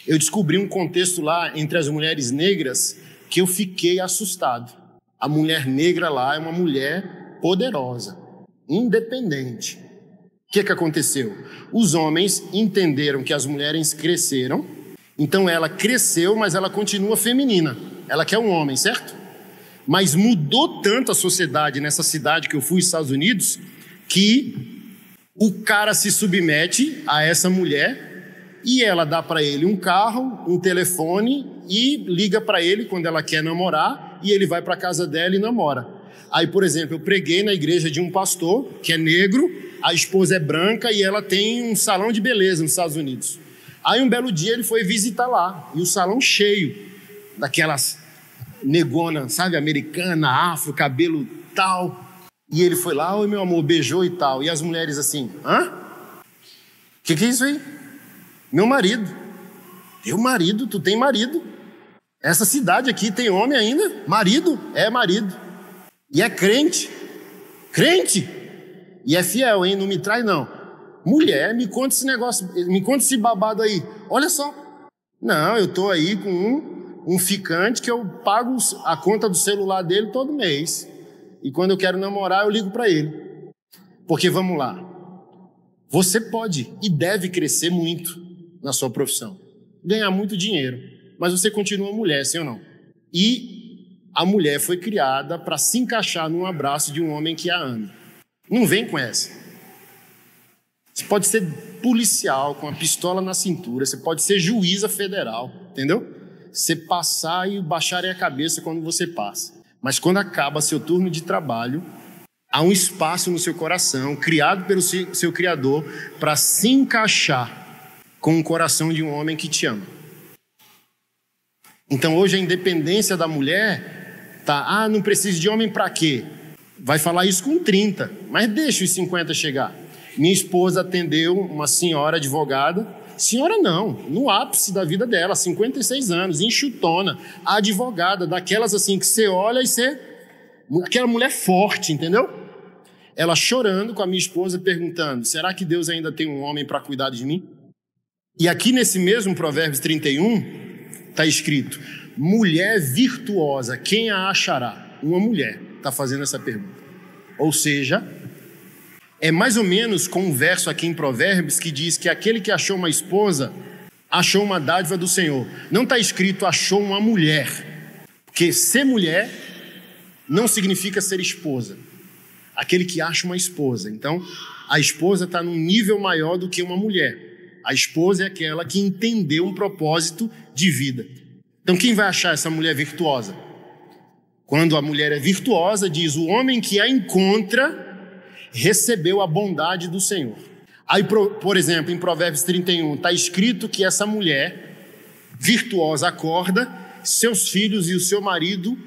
Eu descobri um contexto lá entre as mulheres negras que eu fiquei assustado. A mulher negra lá é uma mulher poderosa, independente. O que aconteceu? Os homens entenderam que as mulheres cresceram, então ela cresceu, mas ela continua feminina. Ela quer um homem, certo? Mas mudou tanto a sociedade nessa cidade que eu fui, Estados Unidos, que o cara se submete a essa mulher e ela dá para ele um carro, um telefone e liga para ele quando ela quer namorar e ele vai para a casa dela e namora. Aí, por exemplo, eu preguei na igreja de um pastor que é negro, a esposa é branca e ela tem um salão de beleza nos Estados Unidos. Aí um belo dia ele foi visitar lá e o salão cheio daquelas negona, sabe, americana, afro, cabelo tal. E ele foi lá, oi meu amor, beijou e tal. E as mulheres assim, hã? Que é isso aí? Meu marido. Teu marido? Tu tem marido? Essa cidade aqui tem homem ainda? Marido? É marido. E é crente. Crente? E é fiel, hein? Não me trai não. Mulher, me conta esse negócio, me conta esse babado aí. Olha só. Não, eu tô aí com um ficante que eu pago a conta do celular dele todo mês. E quando eu quero namorar, eu ligo para ele. Porque vamos lá. Você pode e deve crescer muito na sua profissão. Ganhar muito dinheiro. Mas você continua mulher, sim ou não? E a mulher foi criada para se encaixar num abraço de um homem que a ama. Não vem com essa. Você pode ser policial com a pistola na cintura, você pode ser juíza federal, entendeu? Você passar e baixarem a cabeça quando você passa. Mas quando acaba seu turno de trabalho, há um espaço no seu coração, criado pelo seu Criador, para se encaixar com o coração de um homem que te ama. Então hoje a independência da mulher tá, não precisa de homem para quê? Vai falar isso com 30, mas deixa os 50 chegar. Minha esposa atendeu uma senhora advogada, senhora não, no ápice da vida dela, 56 anos, enxutona, advogada, daquelas assim que você olha e você... Aquela mulher forte, entendeu? Ela chorando com a minha esposa, perguntando, será que Deus ainda tem um homem para cuidar de mim? E aqui nesse mesmo Provérbios 31, está escrito, mulher virtuosa, quem a achará? Uma mulher está fazendo essa pergunta. Ou seja, é mais ou menos com um verso aqui em Provérbios que diz que aquele que achou uma esposa, achou uma dádiva do Senhor. Não está escrito achou uma mulher, porque ser mulher não significa ser esposa. Aquele que acha uma esposa. Então, a esposa está num nível maior do que uma mulher. A esposa é aquela que entendeu um propósito de vida. Então, quem vai achar essa mulher virtuosa? Quando a mulher é virtuosa, diz, o homem que a encontra recebeu a bondade do Senhor. Aí, por exemplo, em Provérbios 31, está escrito que essa mulher virtuosa acorda, seus filhos e o seu marido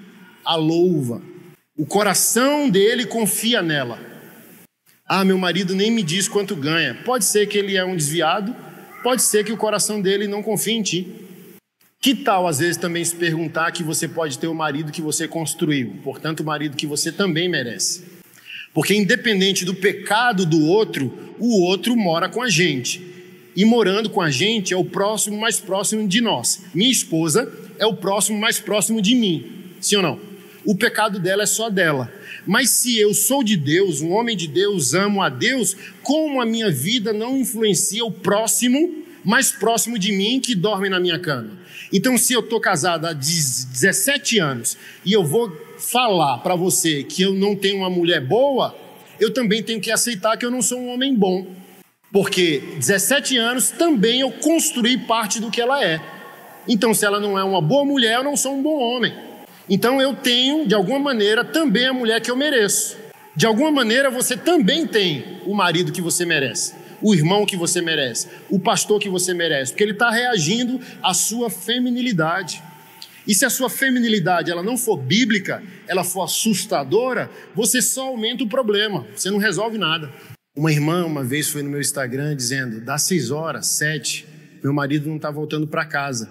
a louva. O coração dele confia nela. Meu marido nem me diz quanto ganha. Pode ser que ele é um desviado, pode ser que o coração dele não confie em ti. Que tal, às vezes, também se perguntar que você pode ter o marido que você construiu, portanto, o marido que você também merece. Porque independente do pecado do outro, o outro mora com a gente. E morando com a gente é o próximo mais próximo de nós. Minha esposa é o próximo mais próximo de mim. Sim ou não? O pecado dela é só dela. Mas se eu sou de Deus, um homem de Deus, amo a Deus, como a minha vida não influencia o próximo mais próximo de mim que dorme na minha cama? Então, se eu estou casado há 17 anos e eu vou falar para você que eu não tenho uma mulher boa, eu também tenho que aceitar que eu não sou um homem bom. Porque 17 anos também eu construí parte do que ela é. Então, se ela não é uma boa mulher, eu não sou um bom homem. Então, eu tenho, de alguma maneira, também a mulher que eu mereço. De alguma maneira, você também tem o marido que você merece, o irmão que você merece, o pastor que você merece, porque ele está reagindo à sua feminilidade. E se a sua feminilidade ela não for bíblica, ela for assustadora, você só aumenta o problema, você não resolve nada. Uma irmã uma vez foi no meu Instagram dizendo, dá 6 horas, 7, meu marido não está voltando para casa.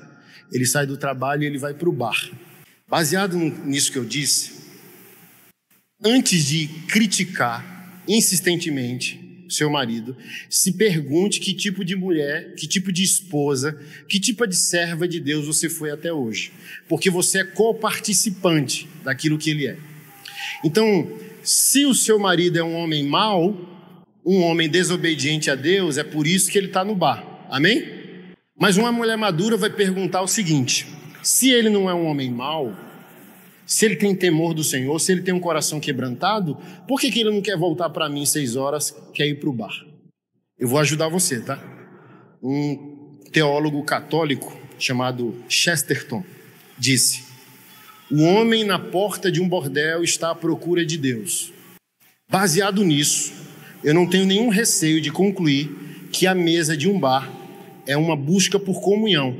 Ele sai do trabalho e ele vai para o bar. Baseado nisso que eu disse, antes de criticar insistentemente seu marido, se pergunte que tipo de mulher, que tipo de esposa, que tipo de serva de Deus você foi até hoje. Porque você é coparticipante daquilo que ele é. Então, se o seu marido é um homem mau, um homem desobediente a Deus, é por isso que ele está no bar. Amém? Mas uma mulher madura vai perguntar o seguinte, se ele não é um homem mau, se ele tem temor do Senhor, se ele tem um coração quebrantado, por que ele não quer voltar para mim 6 horas, quer ir para o bar? Eu vou ajudar você, tá? Um teólogo católico chamado Chesterton disse, o homem na porta de um bordel está à procura de Deus. Baseado nisso, eu não tenho nenhum receio de concluir que a mesa de um bar é uma busca por comunhão,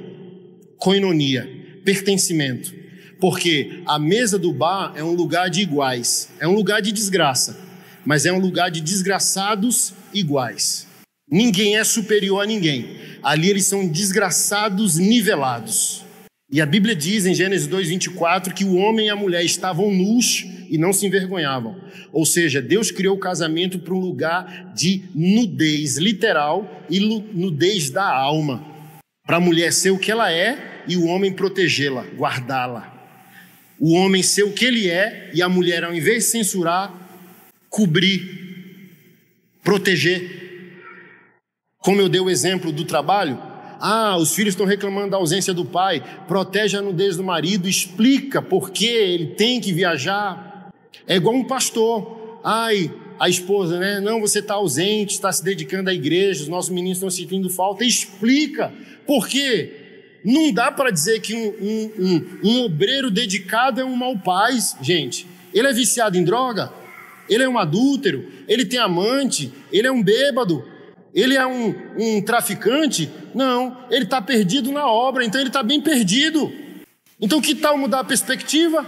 koinonia, pertencimento. Porque a mesa do bar é um lugar de iguais, é um lugar de desgraça, mas é um lugar de desgraçados iguais. Ninguém é superior a ninguém. Ali eles são desgraçados nivelados. E a Bíblia diz em Gênesis 2:24 que o homem e a mulher estavam nus e não se envergonhavam. Ou seja, Deus criou o casamento para um lugar de nudez literal e nudez da alma. Para a mulher ser o que ela é e o homem protegê-la, guardá-la. O homem ser o que ele é e a mulher, ao invés de censurar, cobrir, proteger. Como eu dei o exemplo do trabalho, os filhos estão reclamando da ausência do pai, protege a nudez do marido, explica por que ele tem que viajar. É igual um pastor, a esposa, né? Não, você está ausente, está se dedicando à igreja, os nossos meninos estão sentindo falta, explica por quê. Não dá para dizer que um obreiro dedicado é um mau pai, gente. Ele é viciado em droga, ele é um adúltero, ele tem amante, ele é um bêbado, ele é um traficante. Não, ele está perdido na obra, então ele está bem perdido. Então que tal mudar a perspectiva?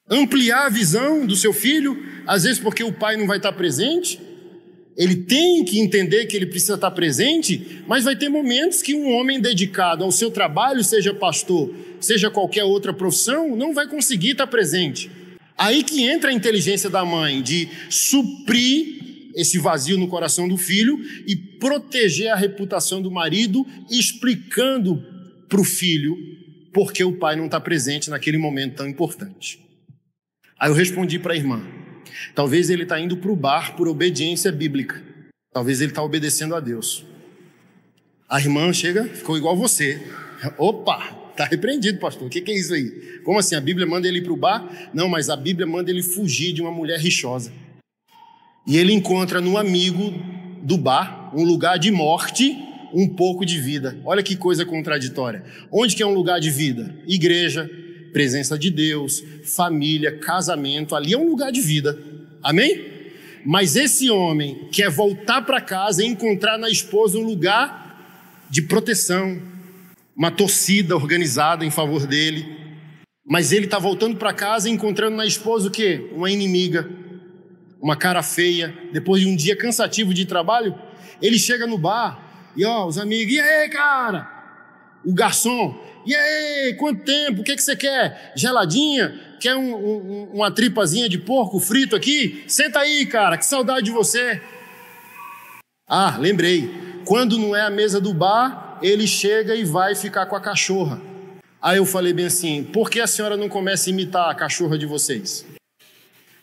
Ampliar a visão do seu filho, às vezes porque o pai não vai estar presente. Ele tem que entender que ele precisa estar presente, mas vai ter momentos que um homem dedicado ao seu trabalho, seja pastor, seja qualquer outra profissão, não vai conseguir estar presente. Aí que entra a inteligência da mãe de suprir esse vazio no coração do filho e proteger a reputação do marido, explicando para o filho por que o pai não está presente naquele momento tão importante. Aí eu respondi para a irmã, talvez ele está indo para o bar por obediência bíblica. Talvez ele está obedecendo a Deus. A irmã chega, ficou igual você. Opa, está repreendido, pastor. O que é isso aí? Como assim? A Bíblia manda ele ir para o bar? Não, mas a Bíblia manda ele fugir de uma mulher rixosa. E ele encontra no amigo do bar um lugar de morte, um pouco de vida. Olha que coisa contraditória. Onde que é um lugar de vida? Igreja, presença de Deus, família, casamento, ali é um lugar de vida, amém? Mas esse homem quer voltar para casa e encontrar na esposa um lugar de proteção, uma torcida organizada em favor dele, mas ele está voltando para casa e encontrando na esposa o quê? Uma inimiga, uma cara feia. Depois de um dia cansativo de trabalho, ele chega no bar e os amigos, e aí cara? O garçom, e aí, quanto tempo? O que você quer? Geladinha? Quer uma tripazinha de porco frito aqui? Senta aí, cara, que saudade de você. Lembrei. Quando não é a mesa do bar, ele chega e vai ficar com a cachorra. Aí eu falei bem assim, por que a senhora não começa a imitar a cachorra de vocês?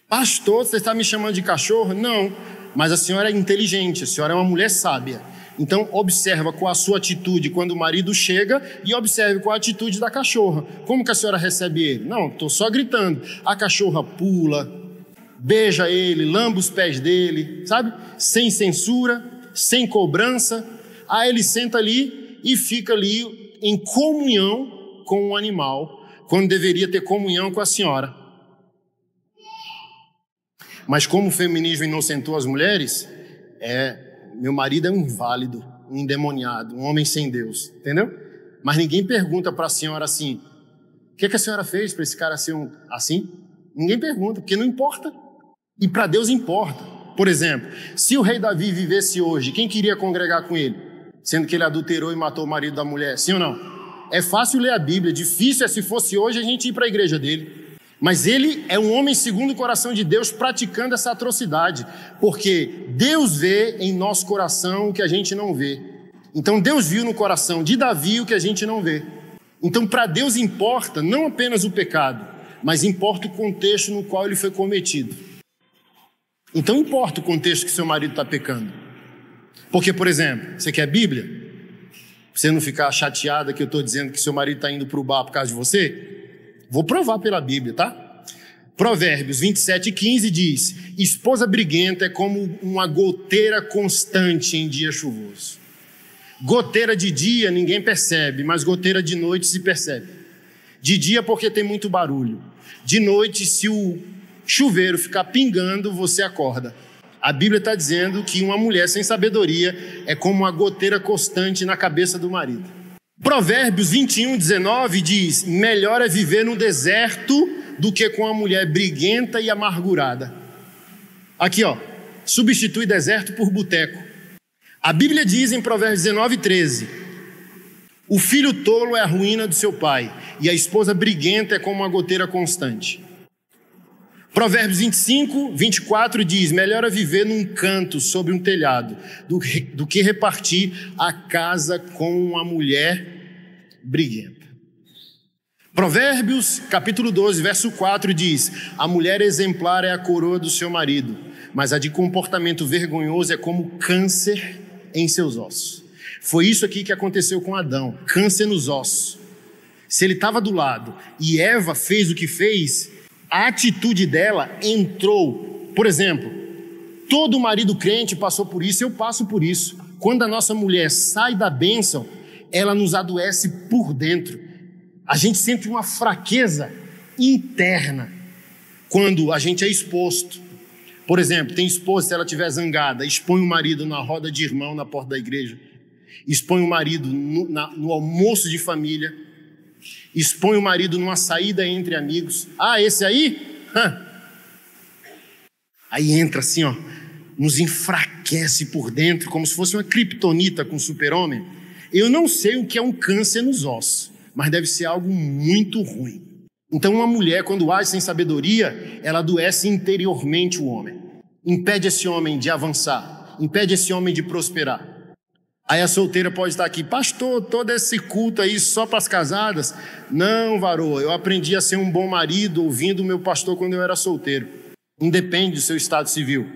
Pastor, você está me chamando de cachorra? Não, mas a senhora é inteligente, a senhora é uma mulher sábia. Então observa qual a sua atitude quando o marido chega e observe qual a atitude da cachorra. Como que a senhora recebe ele? Não, estou só gritando. A cachorra pula, beija ele, lamba os pés dele, sabe? Sem censura. sem cobrança. Aí ele senta ali e fica ali em comunhão com o animal, quando deveria ter comunhão com a senhora. Mas como o feminismo inocentou as mulheres, meu marido é um inválido, um endemoniado, um homem sem Deus, entendeu? Mas ninguém pergunta para a senhora assim, o que a senhora fez para esse cara ser assim? Ninguém pergunta, porque não importa. E para Deus importa. Por exemplo, se o rei Davi vivesse hoje, quem queria congregar com ele? Sendo que ele adulterou e matou o marido da mulher, sim ou não? É fácil ler a Bíblia, difícil é se fosse hoje a gente ir para a igreja dele. Mas ele é um homem segundo o coração de Deus praticando essa atrocidade, porque Deus vê em nosso coração o que a gente não vê. Então Deus viu no coração de Davi o que a gente não vê. Então para Deus importa não apenas o pecado, mas importa o contexto no qual ele foi cometido. Então importa o contexto que seu marido está pecando. Porque, por exemplo, você quer Bíblia? Pra você não ficar chateada que eu estou dizendo que seu marido está indo para o bar por causa de você? Vou provar pela Bíblia, tá? Provérbios 27:15 diz: esposa briguenta é como uma goteira constante em dia chuvoso. Goteira de dia ninguém percebe, mas goteira de noite se percebe. De dia porque tem muito barulho. De noite, se o chuveiro ficar pingando, você acorda. A Bíblia está dizendo que uma mulher sem sabedoria é como uma goteira constante na cabeça do marido. Provérbios 21:19 diz: melhor é viver no deserto do que com uma mulher briguenta e amargurada. Aqui, ó, substitui deserto por boteco. A Bíblia diz em Provérbios 19:13: o filho tolo é a ruína do seu pai, e a esposa briguenta é como uma goteira constante. Provérbios 25:24 diz: melhor é viver num canto sobre um telhado do que repartir a casa com uma mulher briguenta. Provérbios capítulo 12, verso 4 diz: a mulher exemplar é a coroa do seu marido, mas a de comportamento vergonhoso é como câncer em seus ossos. Foi isso aqui que aconteceu com Adão, câncer nos ossos. Se ele estava do lado e Eva fez o que fez, a atitude dela entrou. Por exemplo, todo marido crente passou por isso, eu passo por isso. Quando a nossa mulher sai da bênção, ela nos adoece por dentro. A gente sente uma fraqueza interna quando a gente é exposto. Por exemplo, tem esposa, se ela estiver zangada, expõe o marido na roda de irmão na porta da igreja, expõe o marido no almoço de família, expõe o marido numa saída entre amigos. Ah, esse aí? Aí entra assim, ó, nos enfraquece por dentro, como se fosse uma criptonita com super-homem. Eu não sei o que é um câncer nos ossos, mas deve ser algo muito ruim. Então uma mulher, quando age sem sabedoria, ela adoece interiormente o homem. Impede esse homem de avançar, impede esse homem de prosperar. Aí a solteira pode estar aqui: pastor, todo esse culto aí só para as casadas? Não, varoa, eu aprendi a ser um bom marido ouvindo o meu pastor quando eu era solteiro. Independe do seu estado civil.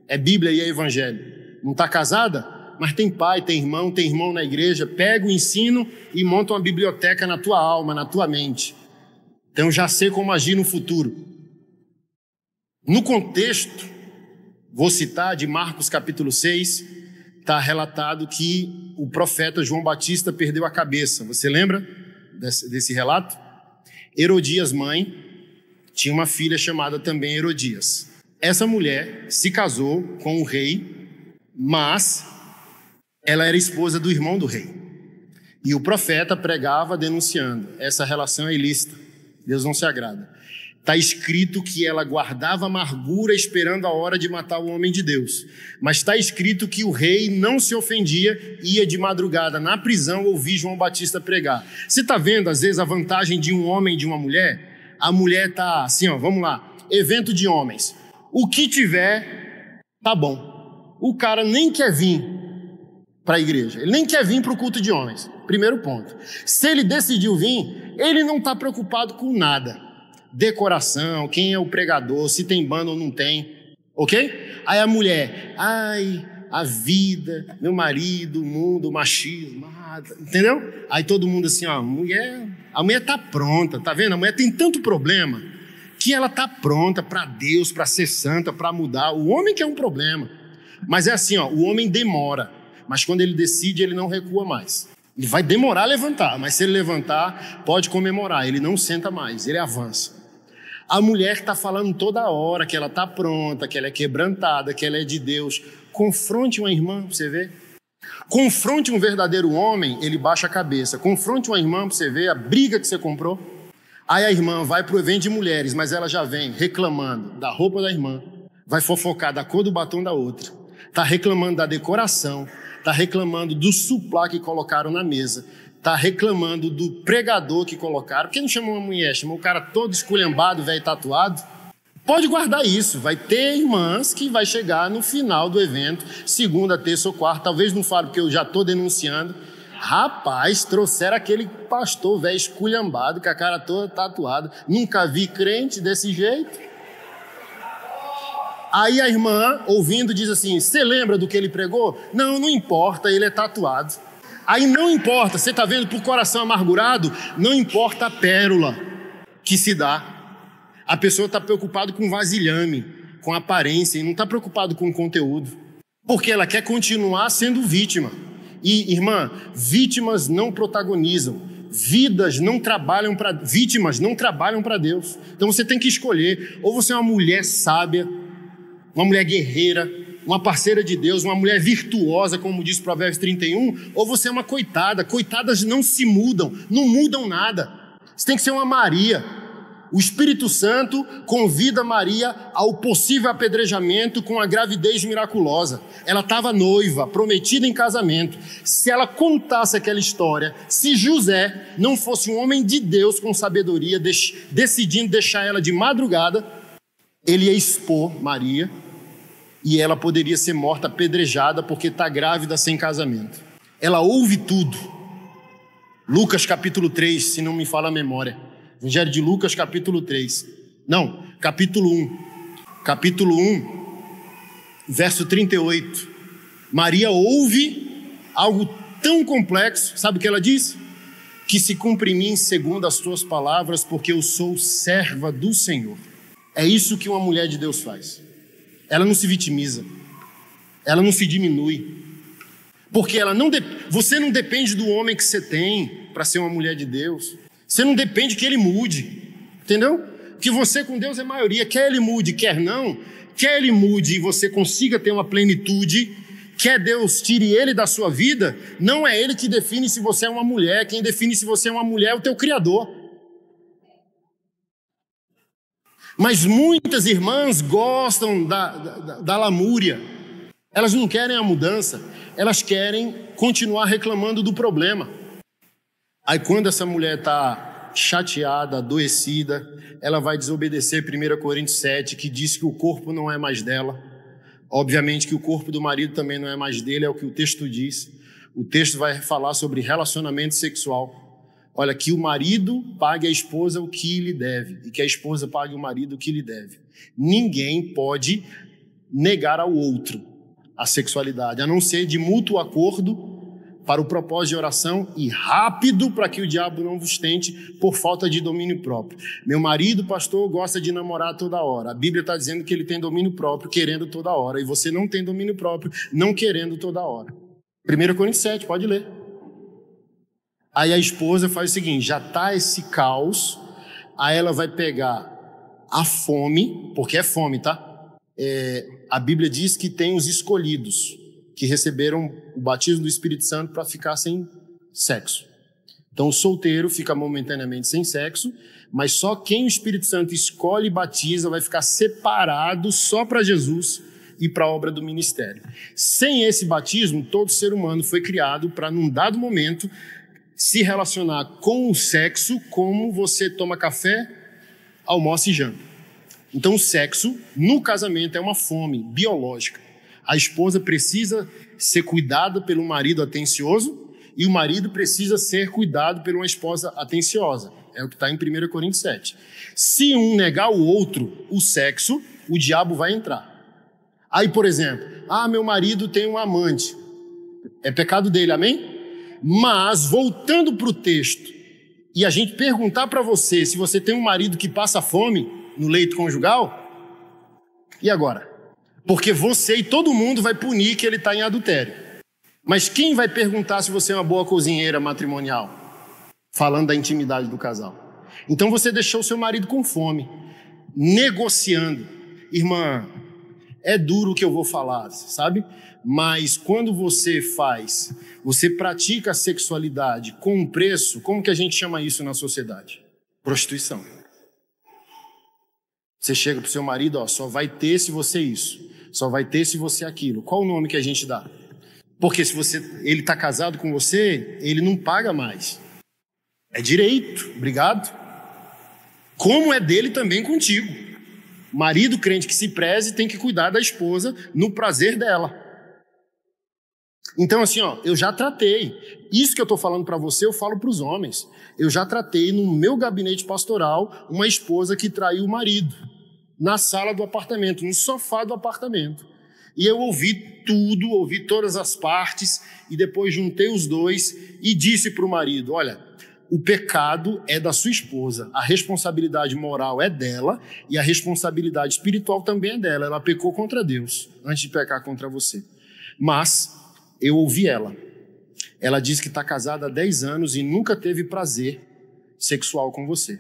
É Bíblia e é Evangelho. Não está casada? Mas tem pai, tem irmão na igreja. Pega o ensino e monta uma biblioteca na tua alma, na tua mente. Então já sei como agir no futuro. No contexto, vou citar de Marcos capítulo 6, está relatado que o profeta João Batista perdeu a cabeça. Você lembra desse relato? Herodias, mãe, tinha uma filha chamada também Herodias. Essa mulher se casou com o rei, mas ela era esposa do irmão do rei. E o profeta pregava denunciando: essa relação é ilícita, Deus não se agrada. Está escrito que ela guardava amargura esperando a hora de matar o homem de Deus. Mas está escrito que o rei não se ofendia, ia de madrugada na prisão ouvir João Batista pregar. Você está vendo, às vezes, a vantagem de um homem e de uma mulher? A mulher está assim, ó, vamos lá, evento de homens. O que tiver, tá bom. O cara nem quer vir para a igreja, ele nem quer vir para o culto de homens. Primeiro ponto. Se ele decidiu vir, ele não está preocupado com nada. Decoração, quem é o pregador, se tem banda ou não tem, ok? Aí a mulher: ai, a vida, meu marido, o mundo, o machismo, entendeu? Aí todo mundo assim, ó, a mulher tá pronta, tá vendo? A mulher tem tanto problema que ela tá pronta para Deus, para ser santa, para mudar. O homem que é um problema. Mas é assim, ó, o homem demora, mas quando ele decide, ele não recua mais. Ele vai demorar a levantar, mas se ele levantar, pode comemorar, ele não senta mais, ele avança. A mulher está falando toda hora que ela está pronta, que ela é quebrantada, que ela é de Deus. Confronte uma irmã para você ver. Confronte um verdadeiro homem, ele baixa a cabeça. Confronte uma irmã para você ver a briga que você comprou. Aí a irmã vai para o evento de mulheres, mas ela já vem reclamando da roupa da irmã, vai fofocar da cor do batom da outra, está reclamando da decoração, está reclamando do suplá que colocaram na mesa, está reclamando do pregador que colocaram. Por que não chamou uma mulher? Chamou o cara todo esculhambado, velho tatuado? Pode guardar isso, vai ter irmãs que vai chegar no final do evento, segunda, terça ou quarta, talvez não fale porque eu já estou denunciando. Rapaz, trouxeram aquele pastor velho esculhambado, com a cara toda tatuada, nunca vi crente desse jeito. Aí a irmã, ouvindo, diz assim, você lembra do que ele pregou? Não, não importa, ele é tatuado. Aí não importa, você está vendo por coração amargurado? Não importa a pérola que se dá. A pessoa está preocupada com vasilhame, com aparência, e não está preocupada com o conteúdo. Porque ela quer continuar sendo vítima. E, irmã, vítimas não protagonizam. Vítimas não trabalham para Deus. Então você tem que escolher. Ou você é uma mulher sábia, uma mulher guerreira, uma parceira de Deus, uma mulher virtuosa, como diz Provérbios 31, ou você é uma coitada. Coitadas não se mudam, não mudam nada. Você tem que ser uma Maria. O Espírito Santo convida Maria ao possível apedrejamento com a gravidez miraculosa. Ela estava noiva, prometida em casamento. Se ela contasse aquela história, se José não fosse um homem de Deus com sabedoria, decidindo deixar ela de madrugada, ele ia expor Maria e ela poderia ser morta apedrejada porque está grávida sem casamento. Ela ouve tudo. Lucas capítulo 3, se não me falha a memória. Evangelho de Lucas, capítulo 3. Não, capítulo 1. Capítulo 1, verso 38. Maria ouve algo tão complexo, sabe o que ela diz? Que se cumpre em mim segundo as tuas palavras, porque eu sou serva do Senhor. É isso que uma mulher de Deus faz. Ela não se vitimiza. Ela não se diminui. Porque você não depende do homem que você tem para ser uma mulher de Deus. Você não depende que ele mude, entendeu? Que você com Deus é maioria, quer ele mude, quer não, quer ele mude e você consiga ter uma plenitude, quer Deus tire ele da sua vida, não é ele que define se você é uma mulher, quem define se você é uma mulher é o teu Criador. Mas muitas irmãs gostam da lamúria, elas não querem a mudança, elas querem continuar reclamando do problema. Aí quando essa mulher está chateada, adoecida, ela vai desobedecer 1 Coríntios 7, que diz que o corpo não é mais dela. Obviamente que o corpo do marido também não é mais dele, é o que o texto diz. O texto vai falar sobre relacionamento sexual. Olha, que o marido pague a esposa o que lhe deve, e que a esposa pague o marido o que lhe deve. Ninguém pode negar ao outro a sexualidade, a não ser de mútuo acordo, para o propósito de oração e rápido para que o diabo não vos tente por falta de domínio próprio. Meu marido, pastor, gosta de namorar toda hora. A Bíblia está dizendo que ele tem domínio próprio, querendo toda hora. E você não tem domínio próprio, não querendo toda hora. 1 Coríntios 7, pode ler. Aí a esposa faz o seguinte, já está esse caos, aí ela vai pegar a fome, porque é fome, tá? A Bíblia diz que tem os escolhidos, que receberam o batismo do Espírito Santo para ficar sem sexo. Então o solteiro fica momentaneamente sem sexo, mas só quem o Espírito Santo escolhe e batiza vai ficar separado só para Jesus e para a obra do ministério. Sem esse batismo, todo ser humano foi criado para, num dado momento, se relacionar com o sexo como você toma café, almoça e janta. Então o sexo no casamento é uma fome biológica. A esposa precisa ser cuidada pelo marido atencioso e o marido precisa ser cuidado por uma esposa atenciosa. É o que está em 1 Coríntios 7. Se um negar o outro o sexo, o diabo vai entrar. Aí, por exemplo, meu marido tem um amante. É pecado dele, amém? Mas, voltando para o texto, e a gente perguntar para você se você tem um marido que passa fome no leito conjugal, e agora? Porque você e todo mundo vai punir que ele está em adultério. Mas quem vai perguntar se você é uma boa cozinheira matrimonial? Falando da intimidade do casal. Então você deixou o seu marido com fome, negociando. Irmã, é duro o que eu vou falar, sabe? Mas quando você pratica a sexualidade com um preço, como que a gente chama isso na sociedade? Prostituição. Você chega para o seu marido, ó, só vai ter se você isso, só vai ter se você aquilo. Qual o nome que a gente dá? Porque se ele está casado com você, ele não paga mais. É direito, obrigado. Como é dele também contigo. Marido crente que se preze tem que cuidar da esposa no prazer dela. Então assim, ó, eu já tratei. Isso que eu estou falando para você, eu falo para os homens. Eu já tratei no meu gabinete pastoral uma esposa que traiu o marido. Na sala do apartamento, no sofá do apartamento. E eu ouvi tudo, ouvi todas as partes, e depois juntei os dois e disse para o marido, olha, o pecado é da sua esposa, a responsabilidade moral é dela, e a responsabilidade espiritual também é dela. Ela pecou contra Deus, antes de pecar contra você. Mas eu ouvi ela. Ela disse que está casada há 10 anos e nunca teve prazer sexual com você.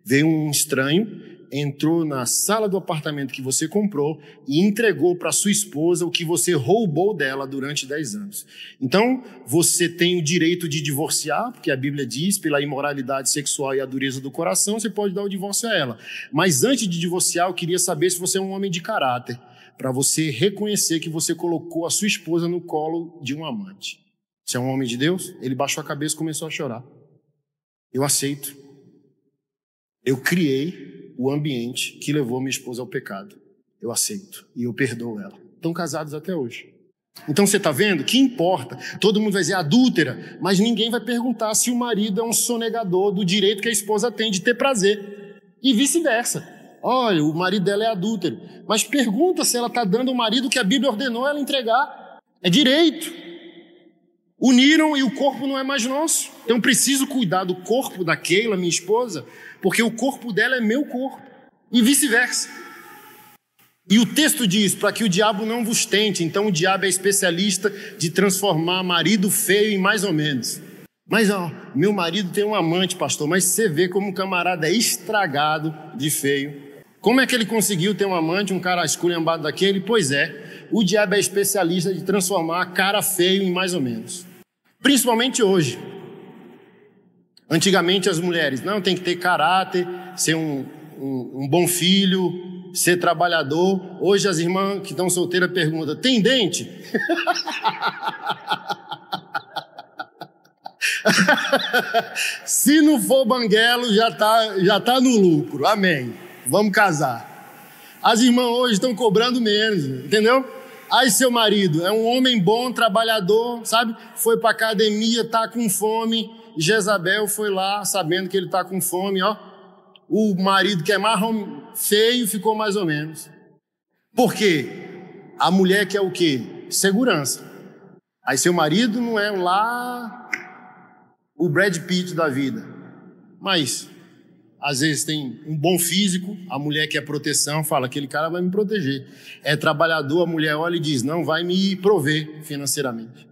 Veio um estranho, entrou na sala do apartamento que você comprou e entregou para sua esposa o que você roubou dela durante 10 anos. Então, você tem o direito de divorciar, porque a Bíblia diz, pela imoralidade sexual e a dureza do coração, você pode dar o divórcio a ela. Mas antes de divorciar, eu queria saber se você é um homem de caráter, para você reconhecer que você colocou a sua esposa no colo de um amante. Você é um homem de Deus? Ele baixou a cabeça e começou a chorar. Eu aceito. Eu criei o ambiente que levou minha esposa ao pecado. Eu aceito e eu perdoo ela. Estão casados até hoje. Então você está vendo? Que importa? Todo mundo vai dizer adúltera, mas ninguém vai perguntar se o marido é um sonegador do direito que a esposa tem de ter prazer. E vice-versa. Olha, o marido dela é adúltero. Mas pergunta se ela está dando o marido que a Bíblia ordenou ela entregar. É direito. Uniram e o corpo não é mais nosso. Então preciso cuidar do corpo da Keila, minha esposa, porque o corpo dela é meu corpo. E vice-versa. E o texto diz, para que o diabo não vos tente. Então o diabo é especialista de transformar marido feio em mais ou menos. Mas ó, meu marido tem um amante, pastor, mas você vê como o camarada é estragado de feio. Como é que ele conseguiu ter um amante, um cara esculhambado daquele? Pois é, o diabo é especialista de transformar cara feio em mais ou menos. Principalmente hoje. Antigamente as mulheres, não, tem que ter caráter, ser um bom filho, ser trabalhador. Hoje as irmãs que estão solteiras perguntam, tem dente? Se não for banguelo, já tá no lucro, amém. Vamos casar. As irmãs hoje estão cobrando menos, entendeu? Aí seu marido é um homem bom, trabalhador, sabe? Foi para academia, tá com fome. Jezabel foi lá, sabendo que ele tá com fome, ó. O marido que é mais feio ficou mais ou menos. Por quê? A mulher quer o quê? Segurança. Aí seu marido não é lá o Brad Pitt da vida. Mas às vezes tem um bom físico, a mulher quer proteção, fala, aquele cara vai me proteger. É trabalhador, a mulher olha e diz, não, vai me prover financeiramente.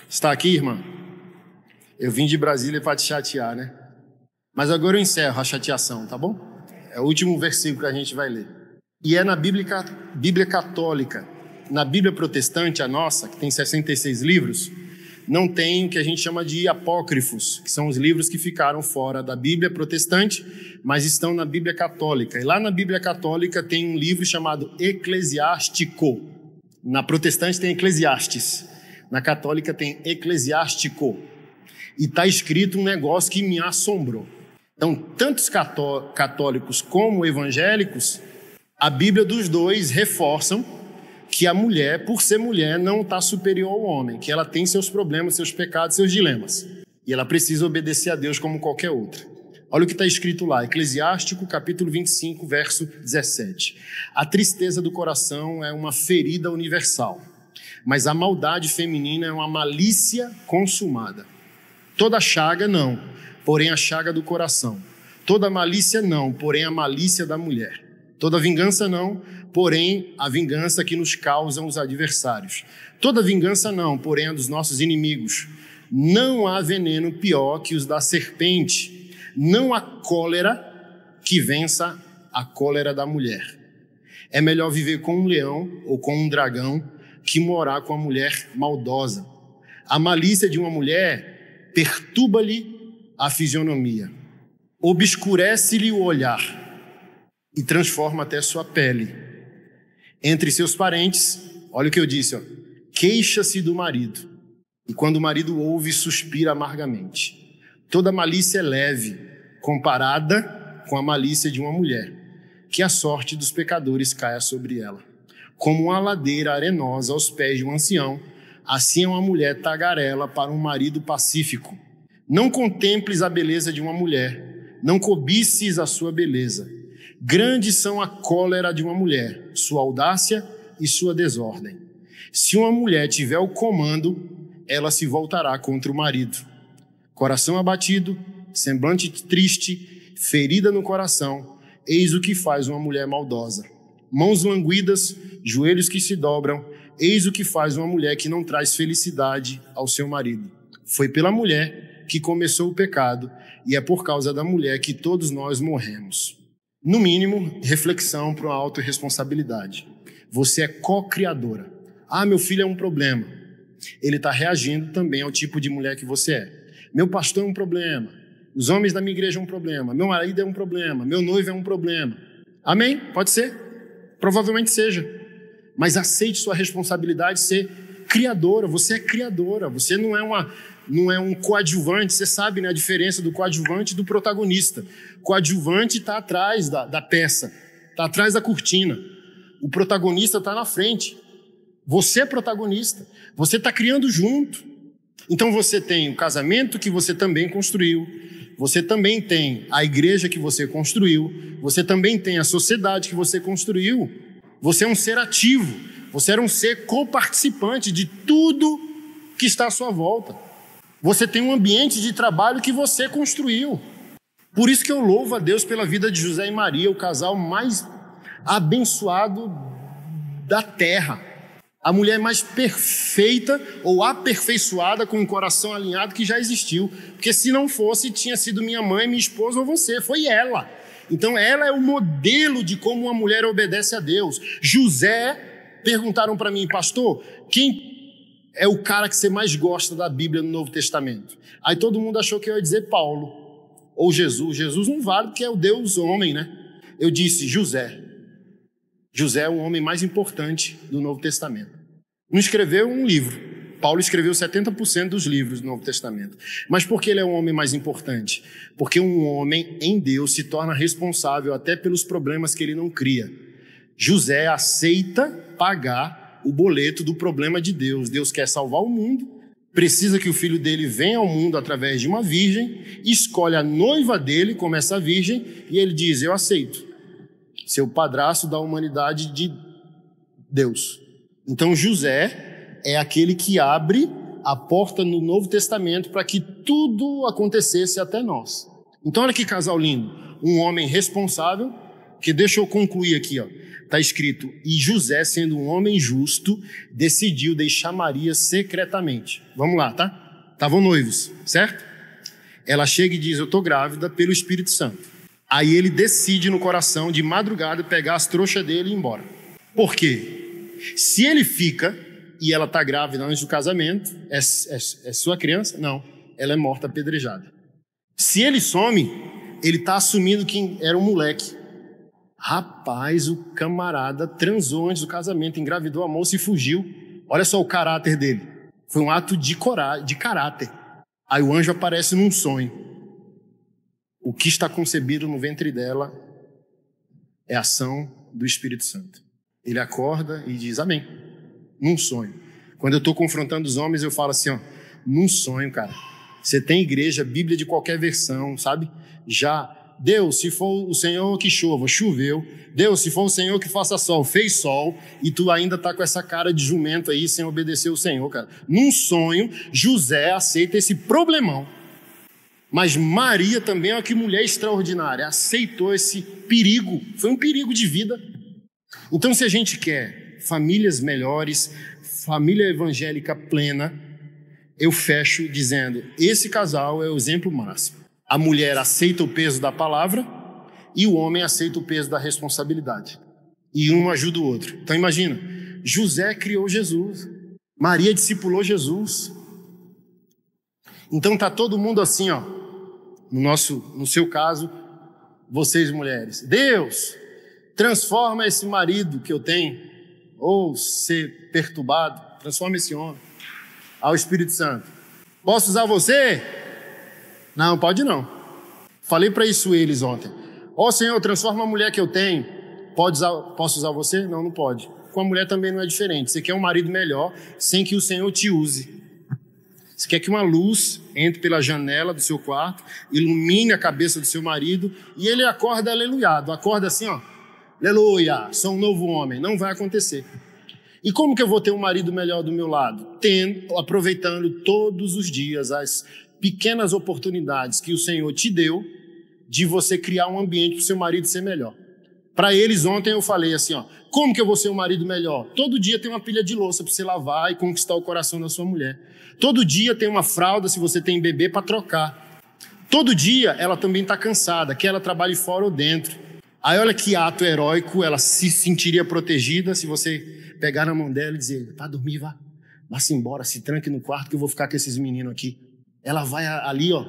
Está aqui, irmã? Eu vim de Brasília para te chatear, né? Mas agora eu encerro a chateação, tá bom? É o último versículo que a gente vai ler. E é na Bíblia católica. Na Bíblia protestante, a nossa, que tem 66 livros, não tem o que a gente chama de apócrifos, que são os livros que ficaram fora da Bíblia protestante, mas estão na Bíblia católica. E lá na Bíblia católica tem um livro chamado Eclesiástico. Na protestante tem Eclesiastes. Na católica tem Eclesiástico. E está escrito um negócio que me assombrou. Então, tantos católicos como evangélicos, a Bíblia dos dois reforçam que a mulher, por ser mulher, não está superior ao homem, que ela tem seus problemas, seus pecados, seus dilemas. E ela precisa obedecer a Deus como qualquer outra. Olha o que está escrito lá, Eclesiástico, capítulo 25, verso 17. A tristeza do coração é uma ferida universal, mas a maldade feminina é uma malícia consumada. Toda chaga não, porém a chaga do coração. Toda malícia não, porém a malícia da mulher. Toda vingança não, porém a vingança que nos causam os adversários. Toda vingança não, porém a dos nossos inimigos. Não há veneno pior que os da serpente. Não há cólera que vença a cólera da mulher. É melhor viver com um leão ou com um dragão que morar com a mulher maldosa. A malícia de uma mulher perturba-lhe a fisionomia, obscurece-lhe o olhar e transforma até sua pele. Entre seus parentes, olha o que eu disse, queixa-se do marido, e quando o marido ouve, suspira amargamente. Toda malícia é leve, comparada com a malícia de uma mulher, que a sorte dos pecadores caia sobre ela. Como uma ladeira arenosa aos pés de um ancião, assim é uma mulher tagarela para um marido pacífico. Não contemples a beleza de uma mulher, não cobices a sua beleza. Grandes são a cólera de uma mulher, sua audácia e sua desordem. Se uma mulher tiver o comando, ela se voltará contra o marido. Coração abatido, semblante triste, ferida no coração, eis o que faz uma mulher maldosa. Mãos languidas, joelhos que se dobram, eis o que faz uma mulher que não traz felicidade ao seu marido. Foi pela mulher que começou o pecado, e é por causa da mulher que todos nós morremos. No mínimo, reflexão para uma autorresponsabilidade. Você é co-criadora. Meu filho é um problema. Ele está reagindo também ao tipo de mulher que você é. Meu pastor é um problema. Os homens da minha igreja é um problema. Meu marido é um problema. Meu noivo é um problema. Amém? Pode ser? Provavelmente seja. Mas aceite sua responsabilidade de ser criadora. Você é criadora. Você não é um coadjuvante. Você sabe, né, a diferença do coadjuvante e do protagonista. Coadjuvante está atrás da peça, está atrás da cortina. O protagonista está na frente. Você é protagonista. Você está criando junto. Então você tem o casamento que você também construiu. Você também tem a igreja que você construiu. Você também tem a sociedade que você construiu. Você é um ser ativo. Você era um ser coparticipante de tudo que está à sua volta. Você tem um ambiente de trabalho que você construiu. Por isso que eu louvo a Deus pela vida de José e Maria, o casal mais abençoado da terra. A mulher mais perfeita ou aperfeiçoada com o coração alinhado que já existiu. Porque se não fosse, tinha sido minha mãe, minha esposa ou você. Foi ela. Então ela é o modelo de como uma mulher obedece a Deus. José, perguntaram para mim, pastor, quem é o cara que você mais gosta da Bíblia no Novo Testamento? Aí todo mundo achou que eu ia dizer Paulo ou Jesus. Jesus não vale porque é o Deus homem, né? Eu disse José. José é o homem mais importante do Novo Testamento. Não escreveu um livro. Paulo escreveu 70% dos livros do Novo Testamento. Mas por que ele é o homem mais importante? Porque um homem em Deus se torna responsável até pelos problemas que ele não cria. José aceita pagar o boleto do problema de Deus. Deus quer salvar o mundo, precisa que o filho dele venha ao mundo através de uma virgem, escolhe a noiva dele como essa virgem e ele diz, eu aceito. Ser o padrasto da humanidade de Deus. Então José é aquele que abre a porta no Novo Testamento para que tudo acontecesse até nós. Então olha que casal lindo. Um homem responsável, que deixa eu concluir aqui, está escrito, e José, sendo um homem justo, decidiu deixar Maria secretamente. Vamos lá, tá? Estavam noivos, certo? Ela chega e diz, eu estou grávida pelo Espírito Santo. Aí ele decide no coração, de madrugada, pegar as trouxas dele e ir embora. Por quê? Se ele fica e ela está grávida antes do casamento, é sua criança? Não, ela é morta apedrejada. Se ele some, ele está assumindo que era um moleque. Rapaz, o camarada transou antes do casamento, engravidou a moça e fugiu. Olha só o caráter dele. Foi um ato de caráter. Aí o anjo aparece num sonho. O que está concebido no ventre dela é a ação do Espírito Santo. Ele acorda e diz, amém. Num sonho. Quando eu estou confrontando os homens, eu falo assim, num sonho, cara. Você tem igreja, Bíblia de qualquer versão, sabe? Já, Deus, se for o Senhor que chova, choveu. Deus, se for o Senhor que faça sol, fez sol. E tu ainda está com essa cara de jumento aí, sem obedecer o Senhor, cara. Num sonho, José aceita esse problemão. Mas Maria também é uma mulher extraordinária, aceitou esse perigo, foi um perigo de vida. Então, se a gente quer famílias melhores, família evangélica plena, eu fecho dizendo, esse casal é o exemplo máximo. A mulher aceita o peso da palavra e o homem aceita o peso da responsabilidade. E um ajuda o outro. Então imagina, José criou Jesus, Maria discipulou Jesus. Então está todo mundo assim, ó, no seu caso, vocês mulheres. Deus, transforma esse marido que eu tenho, ou ser perturbado, transforma esse homem. Ao Espírito Santo. Posso usar você? Não, pode não. Falei para isso eles ontem. Ó Senhor, transforma a mulher que eu tenho. Posso usar você? Não, não pode. Com a mulher também não é diferente. Você quer um marido melhor sem que o Senhor te use. Você quer que uma luz entre pela janela do seu quarto, ilumine a cabeça do seu marido e ele acorda aleluiado. Acorda assim, ó. Aleluia, sou um novo homem. Não vai acontecer. E como que eu vou ter um marido melhor do meu lado? Aproveitando todos os dias as pequenas oportunidades que o Senhor te deu de você criar um ambiente para o seu marido ser melhor. Para eles ontem eu falei assim, ó, como que eu vou ser um marido melhor? Todo dia tem uma pilha de louça para você lavar e conquistar o coração da sua mulher. Todo dia tem uma fralda, se você tem bebê, para trocar. Todo dia ela também está cansada, quer ela trabalhe fora ou dentro. Aí olha que ato heróico, ela se sentiria protegida se você pegar na mão dela e dizer, vai dormir, vá-se embora, se tranque no quarto que eu vou ficar com esses meninos aqui. Ela vai ali, ó,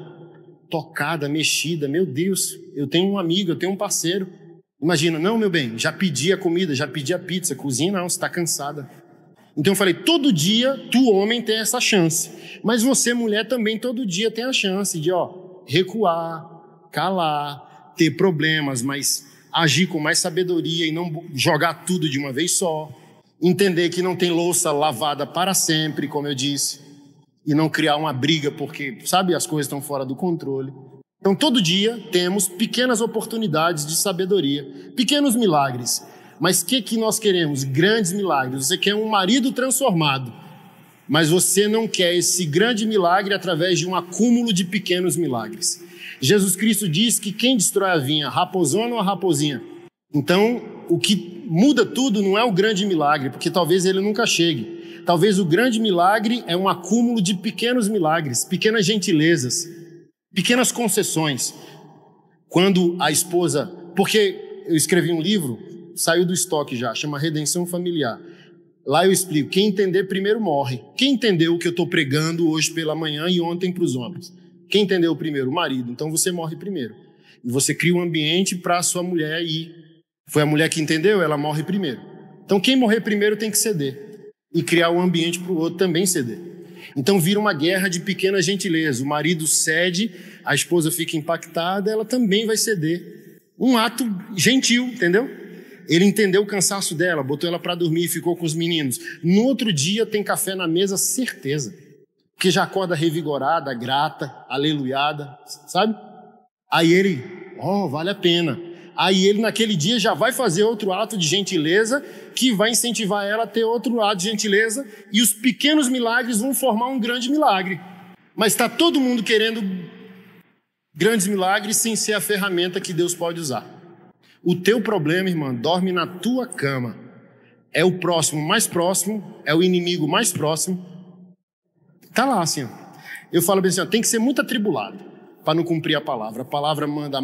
tocada, mexida, meu Deus, eu tenho um amigo, eu tenho um parceiro. Imagina, não, meu bem, já pedi a comida, já pedi a pizza, cozinha não, você está cansada. Então eu falei, todo dia tu, homem, tem essa chance. Mas você, mulher, também todo dia tem a chance de, ó, recuar, calar, ter problemas, mas agir com mais sabedoria e não jogar tudo de uma vez só. Entender que não tem louça lavada para sempre, como eu disse. E não criar uma briga porque, sabe, as coisas estão fora do controle. Então, todo dia temos pequenas oportunidades de sabedoria, pequenos milagres. Mas o que nós queremos? Grandes milagres. Você quer um marido transformado, mas você não quer esse grande milagre através de um acúmulo de pequenos milagres. Jesus Cristo diz que quem destrói a vinha, a raposona ou a raposinha? Então, o que muda tudo não é o grande milagre, porque talvez ele nunca chegue. Talvez o grande milagre é um acúmulo de pequenos milagres, pequenas gentilezas, pequenas concessões. Quando a esposa... Porque eu escrevi um livro, saiu do estoque já, chama Redenção Familiar. Lá eu explico, quem entender primeiro morre. Quem entendeu o que eu estou pregando hoje pela manhã e ontem para os homens? Quem entendeu primeiro? O marido. Então você morre primeiro. E você cria um ambiente para a sua mulher ir. Foi a mulher que entendeu? Ela morre primeiro. Então quem morrer primeiro tem que ceder. E criar um ambiente para o outro também ceder. Então vira uma guerra de pequena gentileza. O marido cede, a esposa fica impactada, ela também vai ceder. Um ato gentil, entendeu? Ele entendeu o cansaço dela, botou ela para dormir e ficou com os meninos. No outro dia tem café na mesa, certeza. Porque já acorda revigorada, grata, aleluiada, sabe? Aí ele, vale a pena. Aí ele naquele dia já vai fazer outro ato de gentileza que vai incentivar ela a ter outro ato de gentileza e os pequenos milagres vão formar um grande milagre. Mas está todo mundo querendo grandes milagres sem ser a ferramenta que Deus pode usar. O teu problema, irmã, dorme na tua cama. É o próximo mais próximo, é o inimigo mais próximo. Está lá assim, ó. Eu falo bem assim, ó, tem que ser muito atribulado para não cumprir a palavra. A palavra manda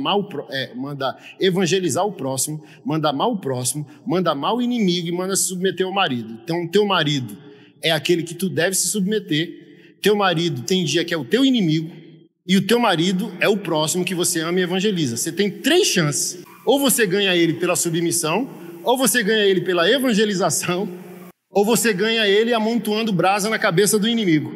evangelizar o próximo, manda amar o próximo, manda amar o inimigo e manda se submeter ao marido. Então, teu marido é aquele que tu deve se submeter. Teu marido tem dia que é o teu inimigo e o teu marido é o próximo que você ama e evangeliza. Você tem 3 chances. Ou você ganha ele pela submissão, ou você ganha ele pela evangelização, ou você ganha ele amontoando brasa na cabeça do inimigo.